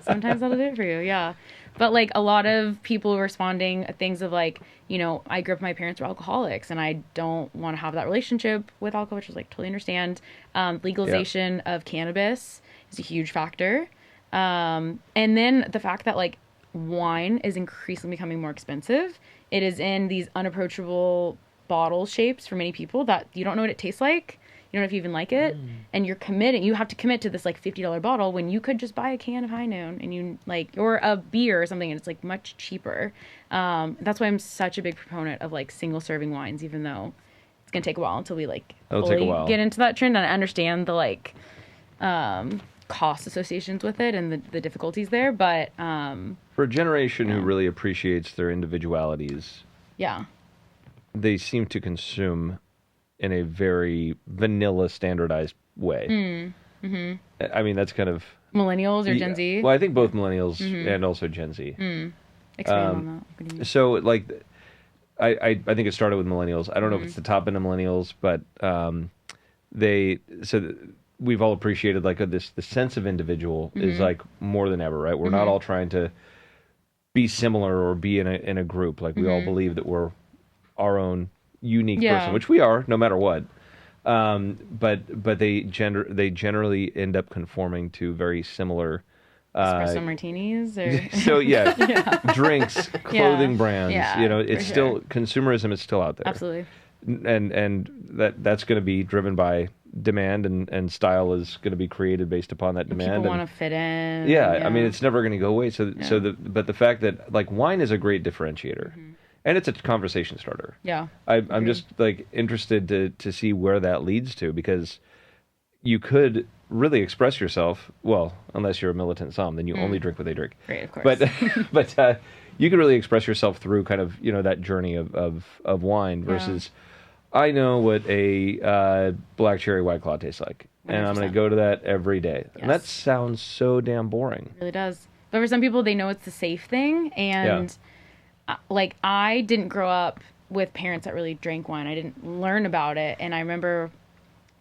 Sometimes that'll do it for you, yeah. But, like, a lot of people responding things of, like, I grew up, my parents were alcoholics, and I don't want to have that relationship with alcohol, which is, like, totally understand. Legalization of cannabis is a huge factor. And then the fact that, like, wine is increasingly becoming more expensive. It is in these unapproachable bottle shapes for many people that you don't know what it tastes like. You don't know if you even like it, and you have to commit to this like $50 bottle when you could just buy a can of High Noon or a beer or something, and it's like much cheaper. That's why I'm such a big proponent of like single serving wines, even though it's gonna take a while until we like fully get into that trend and understand the like cost associations with it and the difficulties there. But for a generation who really appreciates their individualities, they seem to consume in a very vanilla, standardized way. I mean, that's kind of... Millennials or Gen Z? Well, I think both millennials and also Gen Z. Expand on that. So, like, I think it started with millennials. I don't know if it's the top end of millennials, but we've all appreciated like the sense of individual is like more than ever, right? We're not all trying to be similar or be in a group. Like we all believe that we're our own unique person, which we are, no matter what. But they generally end up conforming to very similar espresso martinis or so drinks, clothing brands. It's still consumerism is still out there. Absolutely. And that's going to be driven by demand, and style is going to be created based upon that demand. People want to fit in. I mean, it's never going to go away. But the fact that like wine is a great differentiator, and it's a conversation starter. Yeah, I'm just like interested to see where that leads to, because you could really express yourself. Well, unless you're a militant somm, then you only drink what they drink. Right, of course. But you can really express yourself through kind of that journey of wine versus. I know what a black cherry white claw tastes like, and 100%. I'm going to go to that every day. Yes. And that sounds so damn boring. It really does. But for some people, they know it's the safe thing, and like I didn't grow up with parents that really drank wine. I didn't learn about it, and I remember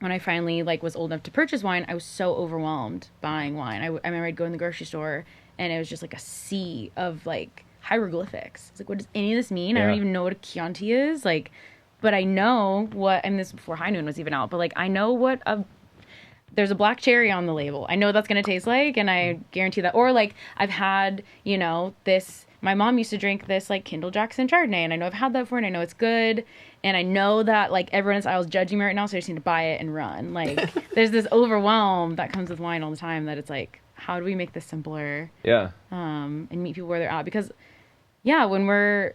when I finally like was old enough to purchase wine, I was so overwhelmed buying wine. I remember I'd go in the grocery store, and it was just like a sea of like hieroglyphics. It's like, what does any of this mean? I don't even know what a Chianti is, like. But I know what, and this before High Noon was even out, but like I know what there's a black cherry on the label. I know what that's going to taste like, and I guarantee that. Or like I've had, this, my mom used to drink this like Kendall Jackson Chardonnay, and I know I've had that before, and I know it's good. And I know that like everyone in this aisle is judging me right now, so I just need to buy it and run. Like there's this overwhelm that comes with wine all the time that it's like, how do we make this simpler? Yeah. And meet people where they're at. Because, when we're,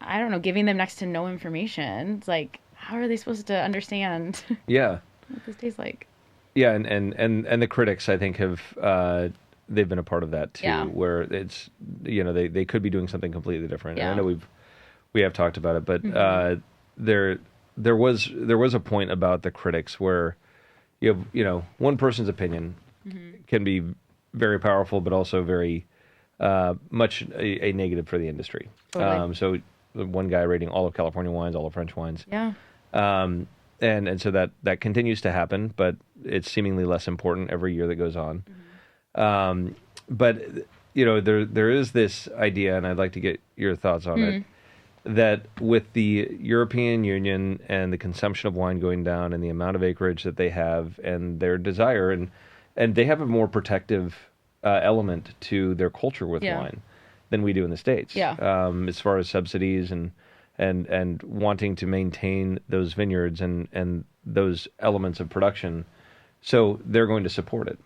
I don't know, giving them next to no information. It's like, how are they supposed to understand what this tastes like? Yeah, and the critics, I think, have they've been a part of that too, where it's they could be doing something completely different. And I know we have talked about it, but there was a point about the critics where one person's opinion can be very powerful, but also very much a negative for the industry. Totally. So one guy rating all of California wines, all of French wines. Yeah. And so that continues to happen, but it's seemingly less important every year that goes on. But there is this idea, and I'd like to get your thoughts on it, that with the European Union and the consumption of wine going down and the amount of acreage that they have and their desire, and they have a more protective element to their culture with wine than we do in the States. As far as subsidies and wanting to maintain those vineyards and those elements of production. So they're going to support it.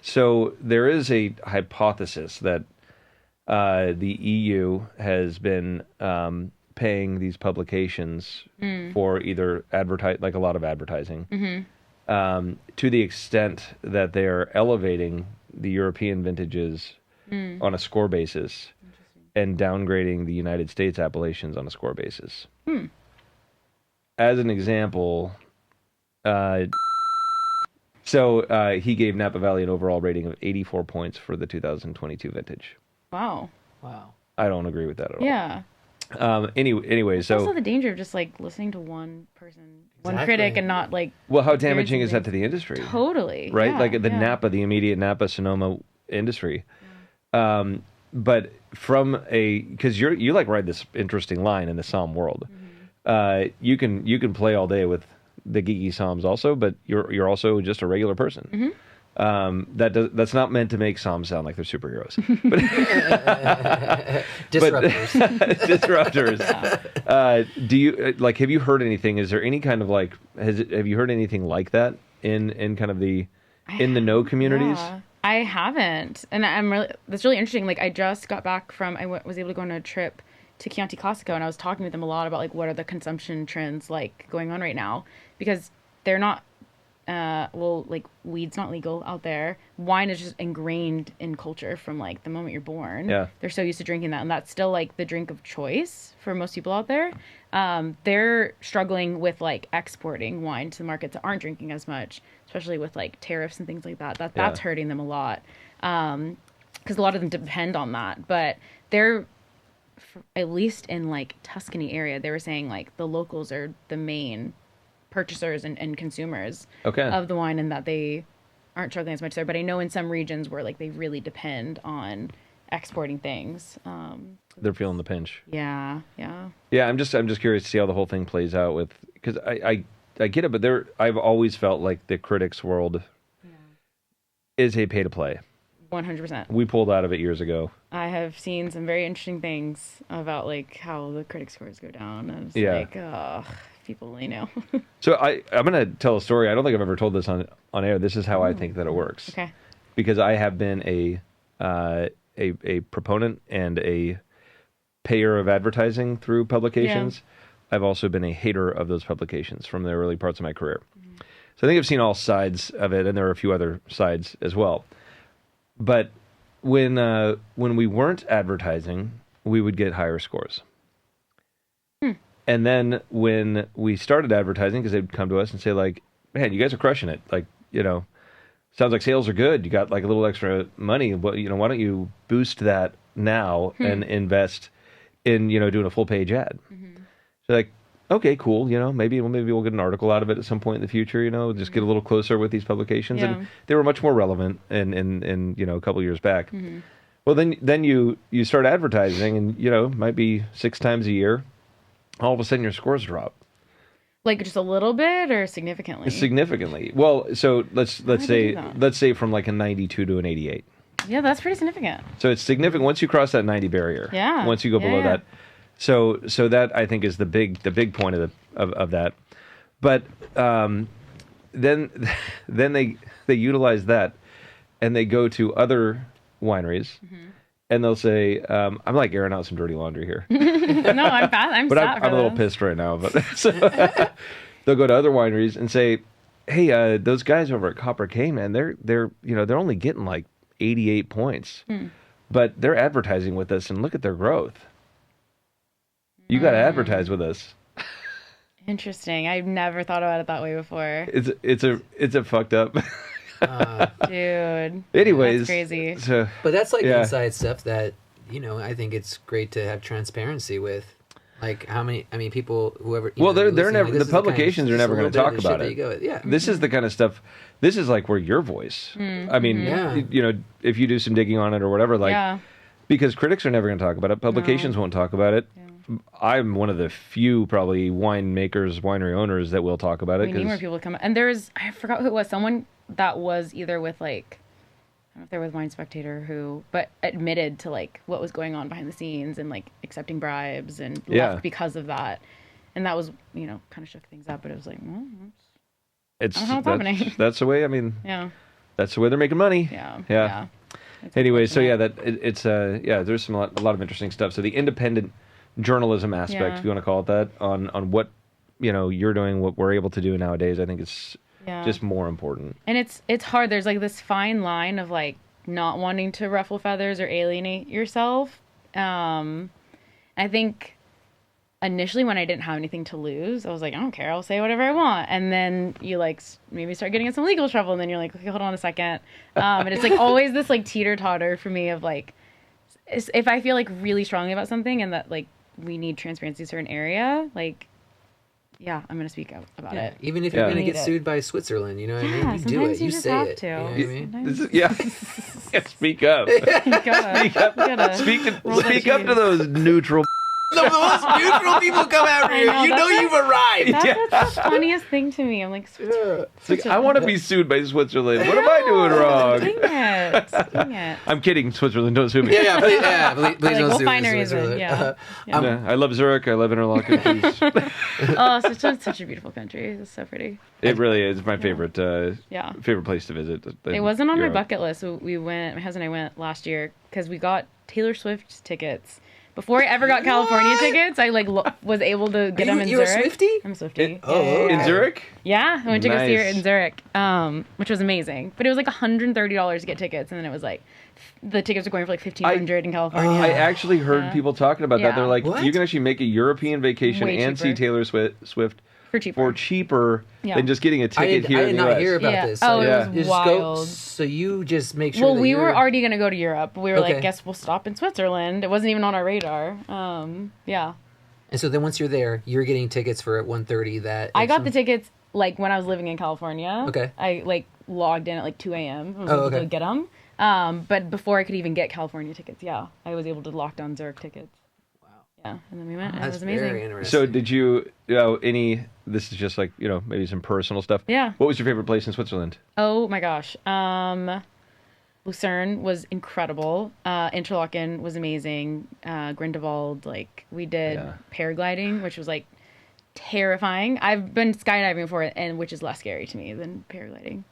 So there is a hypothesis that the EU has been paying these publications for either like a lot of advertising, to the extent that they are elevating the European vintages on a score basis and downgrading the United States appellations on a score basis. As an example, he gave Napa Valley an overall rating of 84 points for the 2022 vintage. Wow. I don't agree with that at all. Yeah. Anyway, so also the danger of just like listening to one person, one critic, and not like. Well, how damaging is that to the industry? Totally. Right, Yeah, like the immediate Napa Sonoma industry. But from because you like ride this interesting line in the somm world. You can play all day with the geeky somms also, but you're also just a regular person. That's not meant to make somms sound like they're superheroes. But Disruptors. Do you have you heard anything? Is there any kind of have you heard anything like that in kind of the know communities? Yeah. I haven't, and that's really interesting. Like I just got back from, was able to go on a trip to Chianti Classico, and I was talking with them a lot about like what are the consumption trends like going on right now, because they're not, like weed's not legal out there. Wine is just ingrained in culture from like the moment you're born. Yeah. They're so used to drinking that, and that's still like the drink of choice for most people out there. They're struggling with like exporting wine to the markets that aren't drinking as much, especially with like tariffs and things like that. That's hurting them a lot, because a lot of them depend on that. But they're, at least in like Tuscany area, they were saying like the locals are the main purchasers and consumers Okay. of the wine, and that they aren't struggling as much there. But I know in some regions where like they really depend on exporting things. They're feeling the pinch. Yeah. Yeah, I'm just curious to see how the whole thing plays out with, because I get it, but I've always felt like the critics world is a pay to play. 100%. We pulled out of it years ago. I have seen some very interesting things about like how the critic scores go down. And it's like, people really know. So I'm gonna tell a story. I don't think I've ever told this on air. This is how I think that it works. Okay. Because I have been a proponent and a payer of advertising through publications. I've also been a hater of those publications from the early parts of my career. So I think I've seen all sides of it, and there are a few other sides as well. But when we weren't advertising, we would get higher scores. And then when we started advertising, because they'd come to us and say like, "Man, you guys are crushing it. Like, sounds like sales are good. You got like a little extra money. Why don't you boost that now and invest in doing a full page ad?" So like, okay, cool. Maybe we'll get an article out of it at some point in the future. Just get a little closer with these publications, and they were much more relevant in a couple years back. Well, then you start advertising, and might be 6 times a year. All of a sudden, your scores drop. Like just a little bit or significantly? Significantly. Well, so let's say from like a 92 to an 88. Yeah, that's pretty significant. So it's significant once you cross that 90 barrier. Yeah. Once you go below that. So that I think is the big point of that. But then they utilize that, and they go to other wineries, and they'll say, I'm like airing out some dirty laundry here. No, I'm but I'm a little pissed right now. But so, they'll go to other wineries and say, "Hey, those guys over at Copper K, man, they're only getting like 88 points, but they're advertising with us, and look at their growth. You got to advertise with us." Interesting. I've never thought about it that way before. It's a fucked up. Dude. Anyways, that's crazy. So, but that's like inside stuff that I think it's great to have transparency with. Like how many people, whoever. They're never. The publications are never going to talk about it. Yeah. This is the kind of stuff. This is like where your voice. I mean, if you do some digging on it or whatever, like, because critics are never going to talk about it. Publications won't talk about it. I'm one of the few probably winery owners that will talk about it. We need more people to come. And I forgot who it was. Someone that was either with like, I don't know if they're with Wine Spectator but admitted to like what was going on behind the scenes and like accepting bribes and left because of that. And that was, kind of shook things up, but it was like, it's I don't know what's happening. That's the way, that's the way they're making money. Yeah. Anyway, so there's a lot of interesting stuff. So the independent journalism aspect, if you want to call it that, on what, you're doing, what we're able to do nowadays, I think it's just more important. And it's hard. There's like this fine line of like not wanting to ruffle feathers or alienate yourself. I think initially when I didn't have anything to lose, I was like, I don't care, I'll say whatever I want. And then you like maybe start getting in some legal trouble, and then you're like, okay, hold on a second. And it's like always this like teeter-totter for me of like, if I feel like really strongly about something and that like we need transparency in a certain area, like, I'm going to speak out about it. Even if you're going to get sued by Switzerland, you know what I mean? You do it. You say it. You know what I mean? Speak up. Speak up to those neutral. The most neutral people come after you. You've arrived. That's the funniest thing to me. I'm like, I want to be sued by Switzerland. What am I doing wrong? Dang it. I'm kidding. Switzerland, don't sue me. Please like, don't we'll sue find a Switzerland. reason. I love Zurich. I love Interlaken. Oh, such a beautiful country. It's so pretty. It really is my favorite. Favorite place to visit. It wasn't on my bucket list. We went. My husband and I went last year because we got Taylor Swift tickets. Before I ever got California tickets, I was able to get them in Zurich. You're a Swiftie? I'm a Swiftie. In Zurich? Yeah, I went to go see her in Zurich, which was amazing. But it was like $130 to get tickets, and then it was like the tickets are going for like $1,500 in California. I actually heard people talking about that. They're like, you can actually make a European vacation and see Taylor Swift for cheaper than just getting a ticket here in the US. I did not hear about this. So it was wild. So you just make sure. Well, we were already going to go to Europe. We were like, guess we'll stop in Switzerland. It wasn't even on our radar. And so then once you're there, you're getting tickets for $130. I got the tickets like when I was living in California. Okay. I like logged in at like 2 a.m. I was able to get them. But before I could even get California tickets, I was able to lock down Zurich tickets. Wow. Yeah, and then we went. And it was amazing. Very interesting. So did you, this is just like, maybe some personal stuff. Yeah. What was your favorite place in Switzerland? Oh my gosh. Lucerne was incredible. Interlaken was amazing. Grindelwald, like we did paragliding, which was like terrifying. I've been skydiving before, and which is less scary to me than paragliding.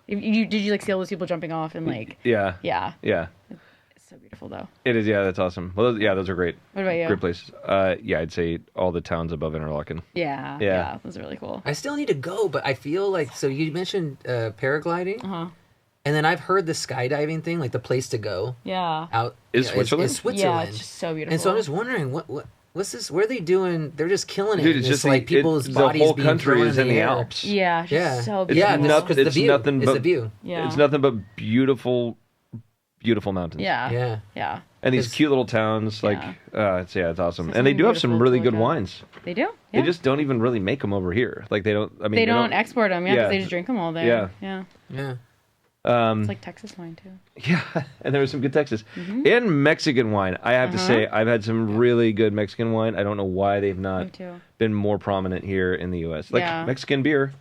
Did you like see all those people jumping off and like? Yeah. It's so beautiful though. It is. Yeah, that's awesome. Well, those are great. What about you? Great places. I'd say all the towns above Interlaken. Yeah, those are really cool. I still need to go, but I feel like so you mentioned paragliding. And then I've heard the skydiving thing, like the place to go. Yeah. Out is Switzerland? Is Switzerland. Yeah, it's just so beautiful. And so I'm just wondering what's this? What are they doing? They're just killing it. Dude, it's just like people's bodies the whole being country thrown is in the air. Alps. Yeah, just so It's beautiful. Because the view. nothing it's but the view. Yeah. It's nothing but beautiful mountains. Yeah. And these cute little towns, like it's awesome. So And they do have some beautiful really to good look at. wines. They do. They just don't even really make them over here. Like they don't. I mean, they don't export them. Yeah, because they just drink them all there. Yeah. It's like Texas wine too. Yeah, and there was some good Texas and Mexican wine. I have to say, I've had some really good Mexican wine. I don't know why they've not been more prominent here in the U.S. Like Mexican beer.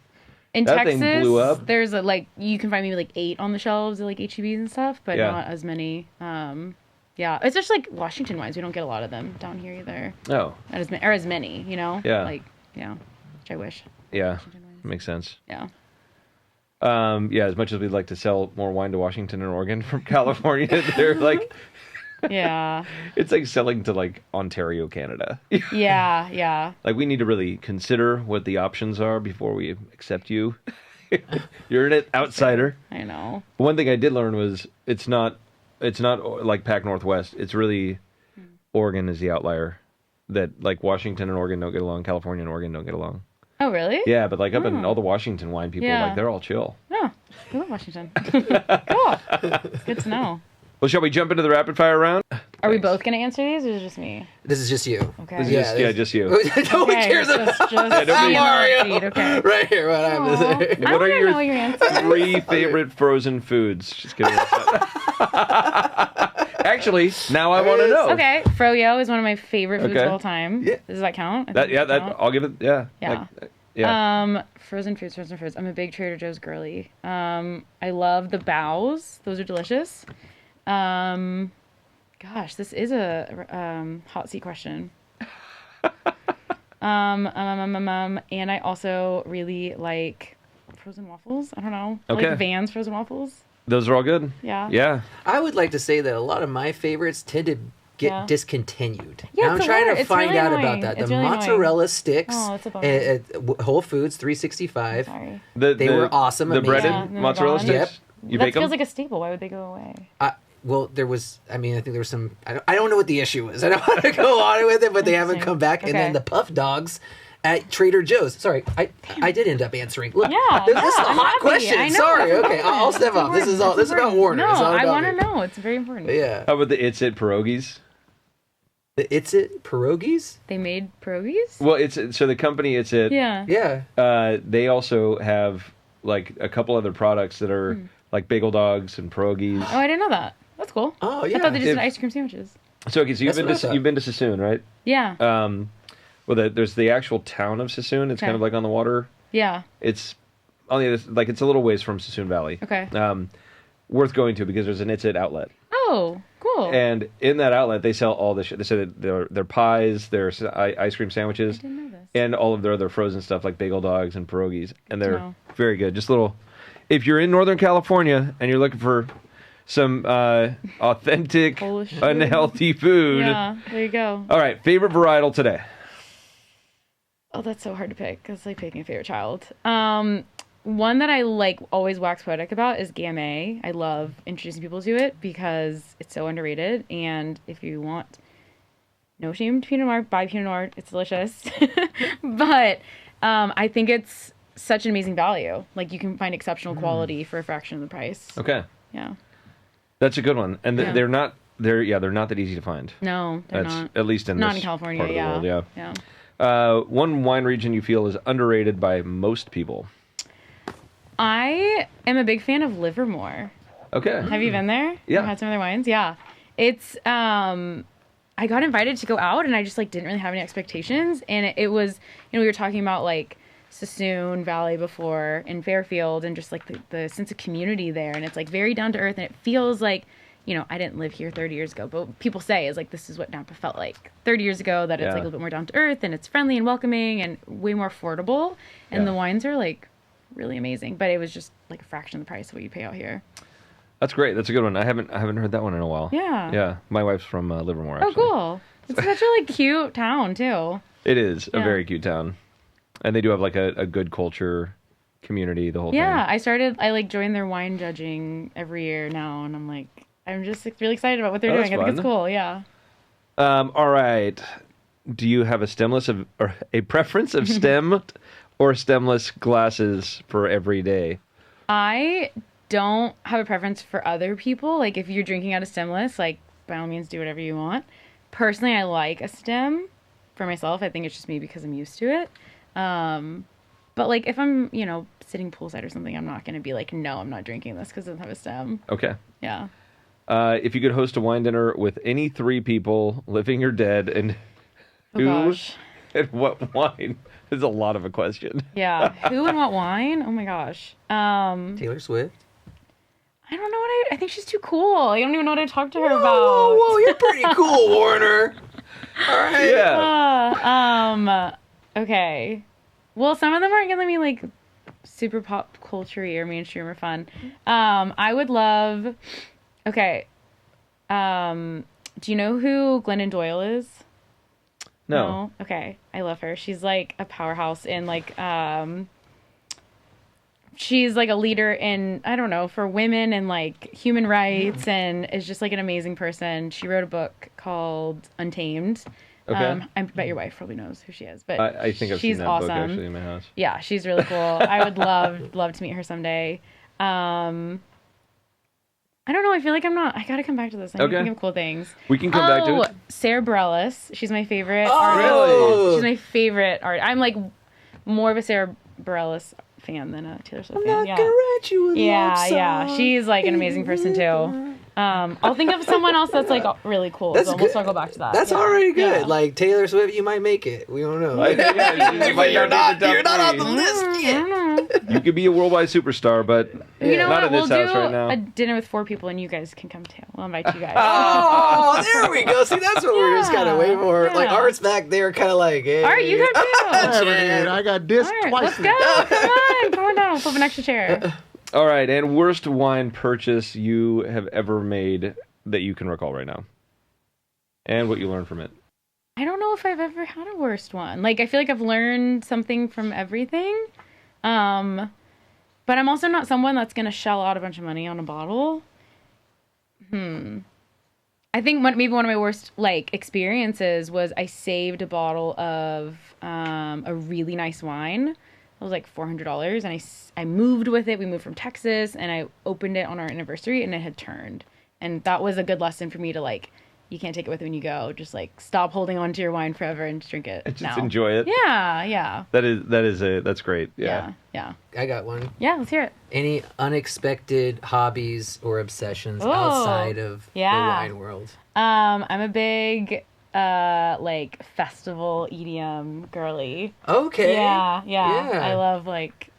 In that Texas, thing blew up. There's you can find maybe like 8 on the shelves at like HEBs and stuff, but not as many. It's just like Washington wines. We don't get a lot of them down here either. Oh, Not as many, Yeah. Which I wish. Yeah, makes sense. Yeah. As much as we'd like to sell more wine to Washington and Oregon from California, they're like, Yeah. it's like selling to like Ontario, Canada. Yeah. Like we need to really consider what the options are before we accept you. You're an outsider. I know. One thing I did learn was it's not like Pac Northwest. It's really Oregon is the outlier. That like Washington and Oregon don't get along, California and Oregon don't get along. Oh, really? Yeah, but like up in all the Washington wine people, like they're all chill. Oh, I love Washington. Cool. It's good to know. Well, shall we jump into the rapid fire round? Are we both going to answer these, or is it just me? This is just you. Okay. This is just you. No one cares about nobody- Mario. Okay. Right here, what happens there? I What are wanna your know your answer. 3 favorite frozen foods? Just kidding. Actually, now I want to know. Okay, froyo is one of my favorite foods Okay. of all time. Yeah. Does that count? I think That does count. I'll give it. Yeah. Yeah. Frozen foods. I'm a big Trader Joe's girly. I love the bows. Those are delicious. Gosh, this is a hot seat question. And I also really like frozen waffles. I don't know. I Okay. like Vans frozen waffles. Those are all good. Yeah. Yeah. I would like to say that a lot of my favorites tend to get discontinued. Yeah, Now I'm it's trying hard. to It's find really out annoying. about that. It's The really mozzarella sticks Oh, that's a bummer. at Whole Foods 365. Sorry. They were awesome, The amazing. breaded Yeah, and they're mozzarella gone. sticks. You That bake them? feels like a staple. Why would they go away? Well, there was. I mean, I think there was some. I don't know what the issue is. I don't want to go on with it, but they haven't come back. And then Okay. the puff dogs at Trader Joe's. Sorry, I did end up answering. Look, Yeah, this is a I'm hot happy. question. I know, Sorry. that's Okay, I'll important. step That's up. This is all. important. This is about Warner. No, It's not I about want to me. know. It's very important. Yeah. How about the It's It pierogies? It's it pierogies. They made pierogies? Well, so the company It's It. Yeah. Yeah. They also have like a couple other products that are like bagel dogs and pierogies. Oh, I didn't know that. That's cool. Oh, yeah. I thought they just If- did ice cream sandwiches. So okay, so That's what I thought. you've been to Sassoon, right? Yeah. Well, there's the actual town of Sassoon. It's kind Okay. of like on the water. Yeah. It's on the other, like it's a little ways from Sassoon Valley. Okay. Worth going to because there's an It's It outlet, Oh, cool. and in that outlet they sell all this shit. They say that their pies, their ice cream sandwiches, I didn't know this. and all of their other frozen stuff like bagel dogs and pierogies, and they're know. very good. Just a little. If you're in Northern California and you're looking for some authentic, Polish food. unhealthy food. Yeah, there you go. All right, favorite varietal today. Oh, that's so hard to pick. It's like picking a favorite child. One that I like always wax poetic about is Gamay. I love introducing people to it because it's so underrated. And if you want no shame to Pinot Noir, buy Pinot Noir. It's delicious. But I think it's such an amazing value. Like you can find exceptional quality for a fraction of the price. Okay, Yeah. that's a good one, and Yeah. they're not that easy to find. No, they're That's not. at least in Not this in California. part of the Yeah. world. Yeah. One wine region you feel is underrated by most people. I am a big fan of Livermore. Okay. Have you been there? Yeah. Have had some of their wines? Yeah. It's, I got invited to go out and I just like didn't really have any expectations. And it was, we were talking about like Sassoon Valley before in Fairfield and just like the sense of community there. And it's like very down to earth and it feels like, I didn't live here 30 years ago, but what people say is like, this is what Napa felt like 30 years ago, that it's like a little bit more down to earth and it's friendly and welcoming and way more affordable. And the wines are like really amazing, but it was just like a fraction of the price of what you pay out here. That's great. That's a good one. I haven't heard that one in a while. Yeah. Yeah. My wife's from Livermore, actually. Oh, cool. It's such a like cute town too. It is a very cute town. And they do have like a good culture community, the whole thing. Yeah. I like joined their wine judging every year now. And I'm just really excited about what they're doing. I think it's cool. Yeah. All right. Do you have a preference of stemmed or stemless glasses for every day? I don't have a preference for other people. Like if you're drinking out of stemless, like by all means do whatever you want. Personally, I like a stem for myself. I think it's just me because I'm used to it. But like if I'm, sitting poolside or something, I'm not going to be like, no, I'm not drinking this because it doesn't have a stem. Okay. Yeah. If you could host a wine dinner with any 3 people, living or dead, and who and what wine? Is a lot of a question. Yeah. Who and what wine? Oh my gosh. Taylor Swift. I don't know I think she's too cool. I don't even know what to talk to her about. Whoa, you're pretty cool, Warner. All right. Yeah. Okay. Well, some of them aren't gonna be like super pop culture-y or mainstream or fun. I would love. Okay. Do you know who Glennon Doyle is? No. Okay. I love her. She's like a powerhouse in like she's like a leader in, I don't know, for women and like human rights and is just like an amazing person. She wrote a book called Untamed. Okay. I bet your wife probably knows who she is, but I think I've she's seen that awesome. book actually in my house. Yeah, she's really cool. I would love to meet her someday. I don't know. I feel like I gotta come back to this. I think of cool things. We can come back to it. Sarah Bareilles. She's my favorite artist. Really? She's my favorite artist. I'm like more of a Sarah Bareilles fan than a Taylor Swift fan. I'm not gonna write you a love song. Yeah. She's like an amazing person too. I'll think of someone else that's like really cool. That's so good. We'll circle back to that. That's already good. Yeah. Like Taylor Swift, you might make it. We don't know. But you're not on the list I yet. don't know. You could be a worldwide superstar, but You know not what? in this We'll house do right now. a dinner with 4 people and you guys can come too. We'll invite you guys. Oh, there we go. See, that's what we're just kind of waiting for. Yeah. Like Art's back there, kind of like, hey. All right, you come too. I got dissed All right, twice. let's go. Come on down. We'll flip an extra chair. All right, and worst wine purchase you have ever made that you can recall right now, and what you learned from it. I don't know if I've ever had a worst one. Like, I feel like I've learned something from everything. But I'm also not someone that's going to shell out a bunch of money on a bottle. I think maybe one of my worst, like, experiences was I saved a bottle of a really nice wine. It was like $400, and I moved with it. We moved from Texas, and I opened it on our anniversary, and it had turned. And that was a good lesson for me to, like, you can't take it with you when you go. Just, like, stop holding on to your wine forever and just drink it Just now. enjoy it. Yeah. That's great. Yeah. I got one. Yeah, let's hear it. Any unexpected hobbies or obsessions outside of the wine world? I'm a big, like, festival EDM girly. Okay. Yeah. I love, like,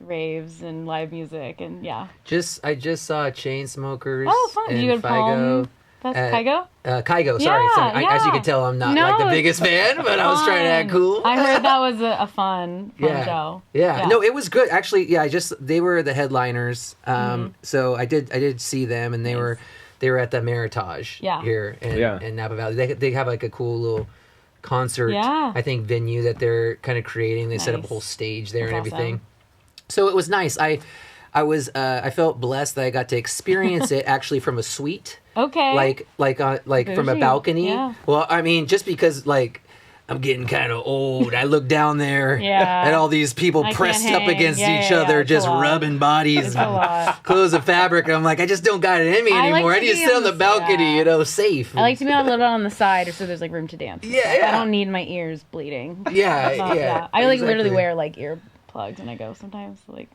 raves and live music and I just saw Chainsmokers. Oh, fun. And You had Figo. Kygo? Kygo, sorry. As you can tell, I'm not like the biggest fan, but I was trying to act cool. I heard that was a fun show. Yeah. No, it was good. Actually, they were the headliners. So I did see them, and they were at the Meritage here in Napa Valley. They have like a cool little concert, I think, venue that they're kind of creating. They set up a whole stage there and everything. Awesome. So it was nice. I felt blessed that I got to experience it actually from a suite. Okay. Like from a Bougie. balcony. Yeah. Well, I mean, just because like I'm getting kind of old. I look down there Yeah. at all these people I pressed can't up hang. against Yeah, each yeah, other, it's a just lot. rubbing bodies, It's a lot. clothes of fabric. And I'm like, I just don't got it in me I like anymore. to I need to be sit on on the the- balcony, yeah. safe. I like to be on a little bit on the side so there's like room to dance. and Yeah, stuff. yeah. I don't need my ears bleeding. Yeah, It's not- yeah. I like exactly. literally wear like earplugs when I go sometimes. Like,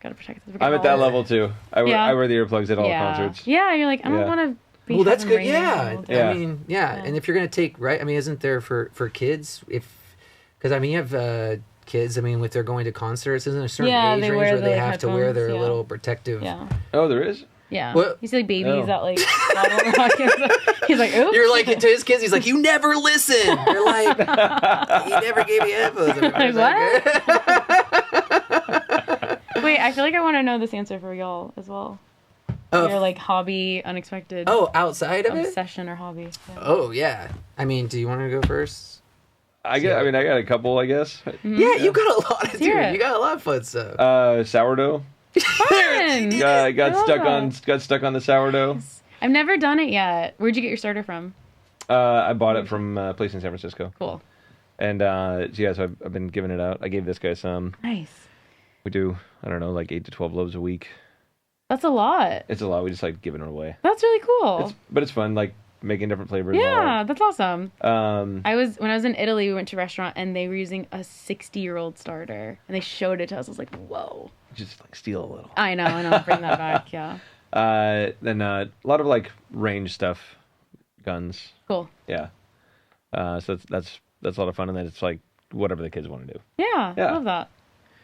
gotta protect the I'm at that level too. I wear the earplugs at all yeah. concerts. Yeah, you're like, I don't Yeah. want to be Well, that's having good. ringing Yeah. all the time. Yeah. I mean, yeah. And if you're gonna take isn't there for kids because I mean you have kids. I mean, if they're going to concerts, isn't there a certain Yeah, age they range wear where the, they like, have to wear their headphones, yeah. little protective? Yeah. Oh, there is? Yeah. What? You see like babies Oh. that like bottle rock. He's like, oops. You're like to his kids. He's like, you never listen. They're like, he never gave me headphones. Like, what? Wait, I feel like I want to know this answer for y'all as well. Your like hobby, unexpected outside of it? obsession or hobby. Yeah. Oh yeah. I mean, do you want to go first? I got a couple, I guess. Yeah, you got a lot of hear dude. it. You got a lot of fun stuff. Sourdough. Fun! Got love got stuck on the sourdough. I've never done it yet. Where'd you get your starter from? I bought it from a place in San Francisco. Cool. And so I've been giving it out. I gave this guy some. Nice. We do, I don't know, like 8 to 12 loaves a week. That's a lot. It's a lot. We just like giving it away. That's really cool. But it's fun, like making different flavors. and all Yeah, that's awesome. that. when I was in Italy, we went to a restaurant and they were using a 60-year-old starter and they showed it to us. I was like, whoa. Just like steal a little. I know. Bring that back. Yeah. Then a lot of like range stuff, guns. Cool. Yeah. So that's a lot of fun, and then it's like whatever the kids want to do. Yeah. Yeah. I love that.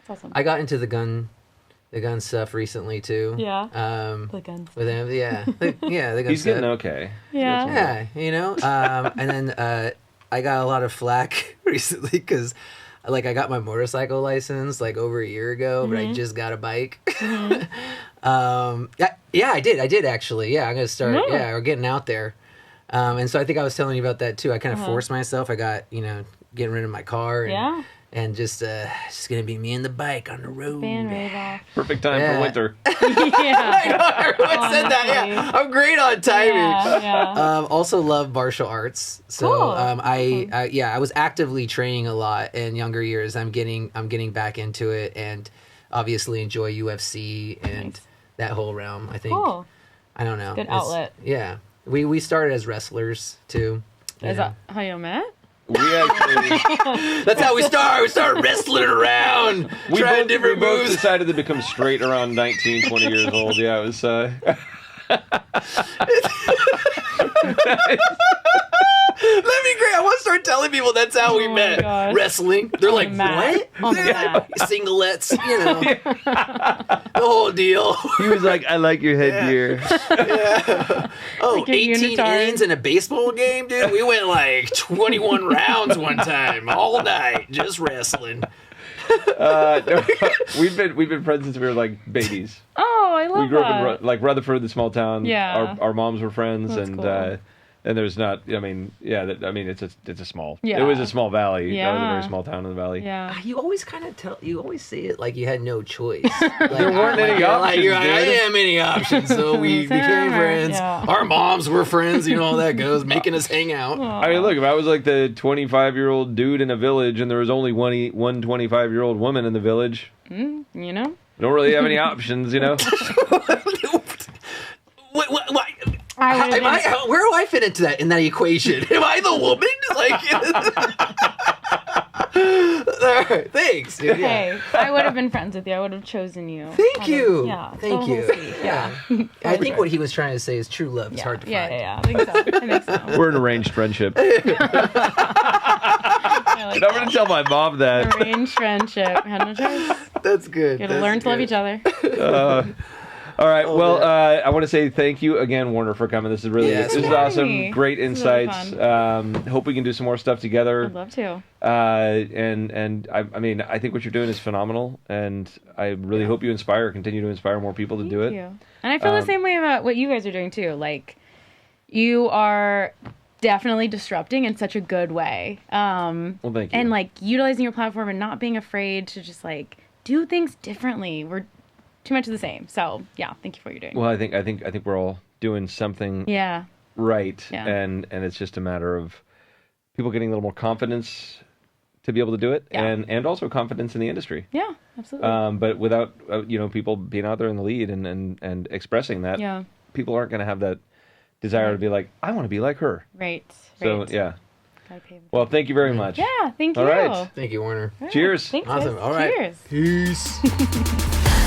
It's awesome. I got into the gun stuff recently too. Yeah. The guns. With him, yeah, the gun He's stuff. getting okay. Yeah. Yeah, and then I got a lot of flack recently because, like, I got my motorcycle license like over a year ago, but I just got a bike. Yeah, I did actually. Yeah, I'm gonna start. Oh. Yeah, we're getting out there. And so I think I was telling you about that too. I kind of forced myself. I got getting rid of my car. And, Yeah. And just gonna be me and the bike on the road. Fan rave off. Perfect time Yeah. for winter. Yeah. I know, everyone said that. Yeah, Honestly. I'm great on timing. Yeah. Also love martial arts. So Cool. I was actively training a lot in younger years. I'm getting back into it, and obviously enjoy UFC and Nice. that whole realm. I think. Cool. I don't know. Good outlet. Yeah, we started as wrestlers too. Is that how you met? We actually That's how we start. We start wrestling around, trying different we both moves. decided to become straight around 19, 20 years old. Yeah, it was. That'd be great. I want to start telling people that's how we Oh my met. gosh. Wrestling. They're like, mat. what? On the mat. Singlets, the whole deal. He was like, "I like your headgear." Oh, Like your 18 unitard. innings in a baseball game, dude. We went like 21 rounds one time, all night, just wrestling. No, we've been friends since we were like babies. Oh, I love We grew that. up in like Rutherford, the small town. Yeah. Our moms were friends, That's and cool. and there's not. I mean, yeah. It's a small. Yeah. It was a small valley. That was a Yeah. very small town in the valley. Yeah. You always you always say it like you had no choice. Like, There weren't any options, you're like, I dude. didn't have any options, so we It's an became armor, friends. yeah. Our moms were friends, all that goes, making us hang out. I mean, look, if I was like the 25-year-old dude in a village and there was only one 25-year-old woman in the village, You know? don't really have any options, What? I would've been- Where do I fit into that in that equation? Am I the woman? All right, thanks, dude. Yeah. Hey, I would have been friends with you. I would have chosen you. Thank you. Yeah. Thank the whole you. suite, Yeah. I think what he was trying to say is true love is hard to find. Yeah. I think so. We're an arranged friendship. I like I'm going to tell my mom that. arranged friendship. We had no choice. That's good. You gotta learn to love each other. All right. Oh, Well, man. I want to say thank you again, Warner, for coming. This is really Yeah, this is thanks for awesome. having me. Great This is really insights. Hope we can do some more stuff together. I'd love to. And I mean, I think what you're doing is phenomenal, and I really hope you continue to inspire more people to do it. Thank you. And I feel the same way about what you guys are doing too. Like, you are definitely disrupting in such a good way. Well, thank you. And like utilizing your platform and not being afraid to just like do things differently. We're too much of the same. So yeah, thank you for what you're doing. Well, I think we're all doing something Yeah. right, Yeah. and it's just a matter of people getting a little more confidence to be able to do it, and also confidence in the industry. Yeah, absolutely. But without people being out there in the lead and expressing that, people aren't going to have that desire to be like, I want to be like her. Right. So well, thank you very much. Yeah, thank you. All right. Thank you, Warner. Cheers. Thanks, Awesome. guys. All right. Cheers. Peace.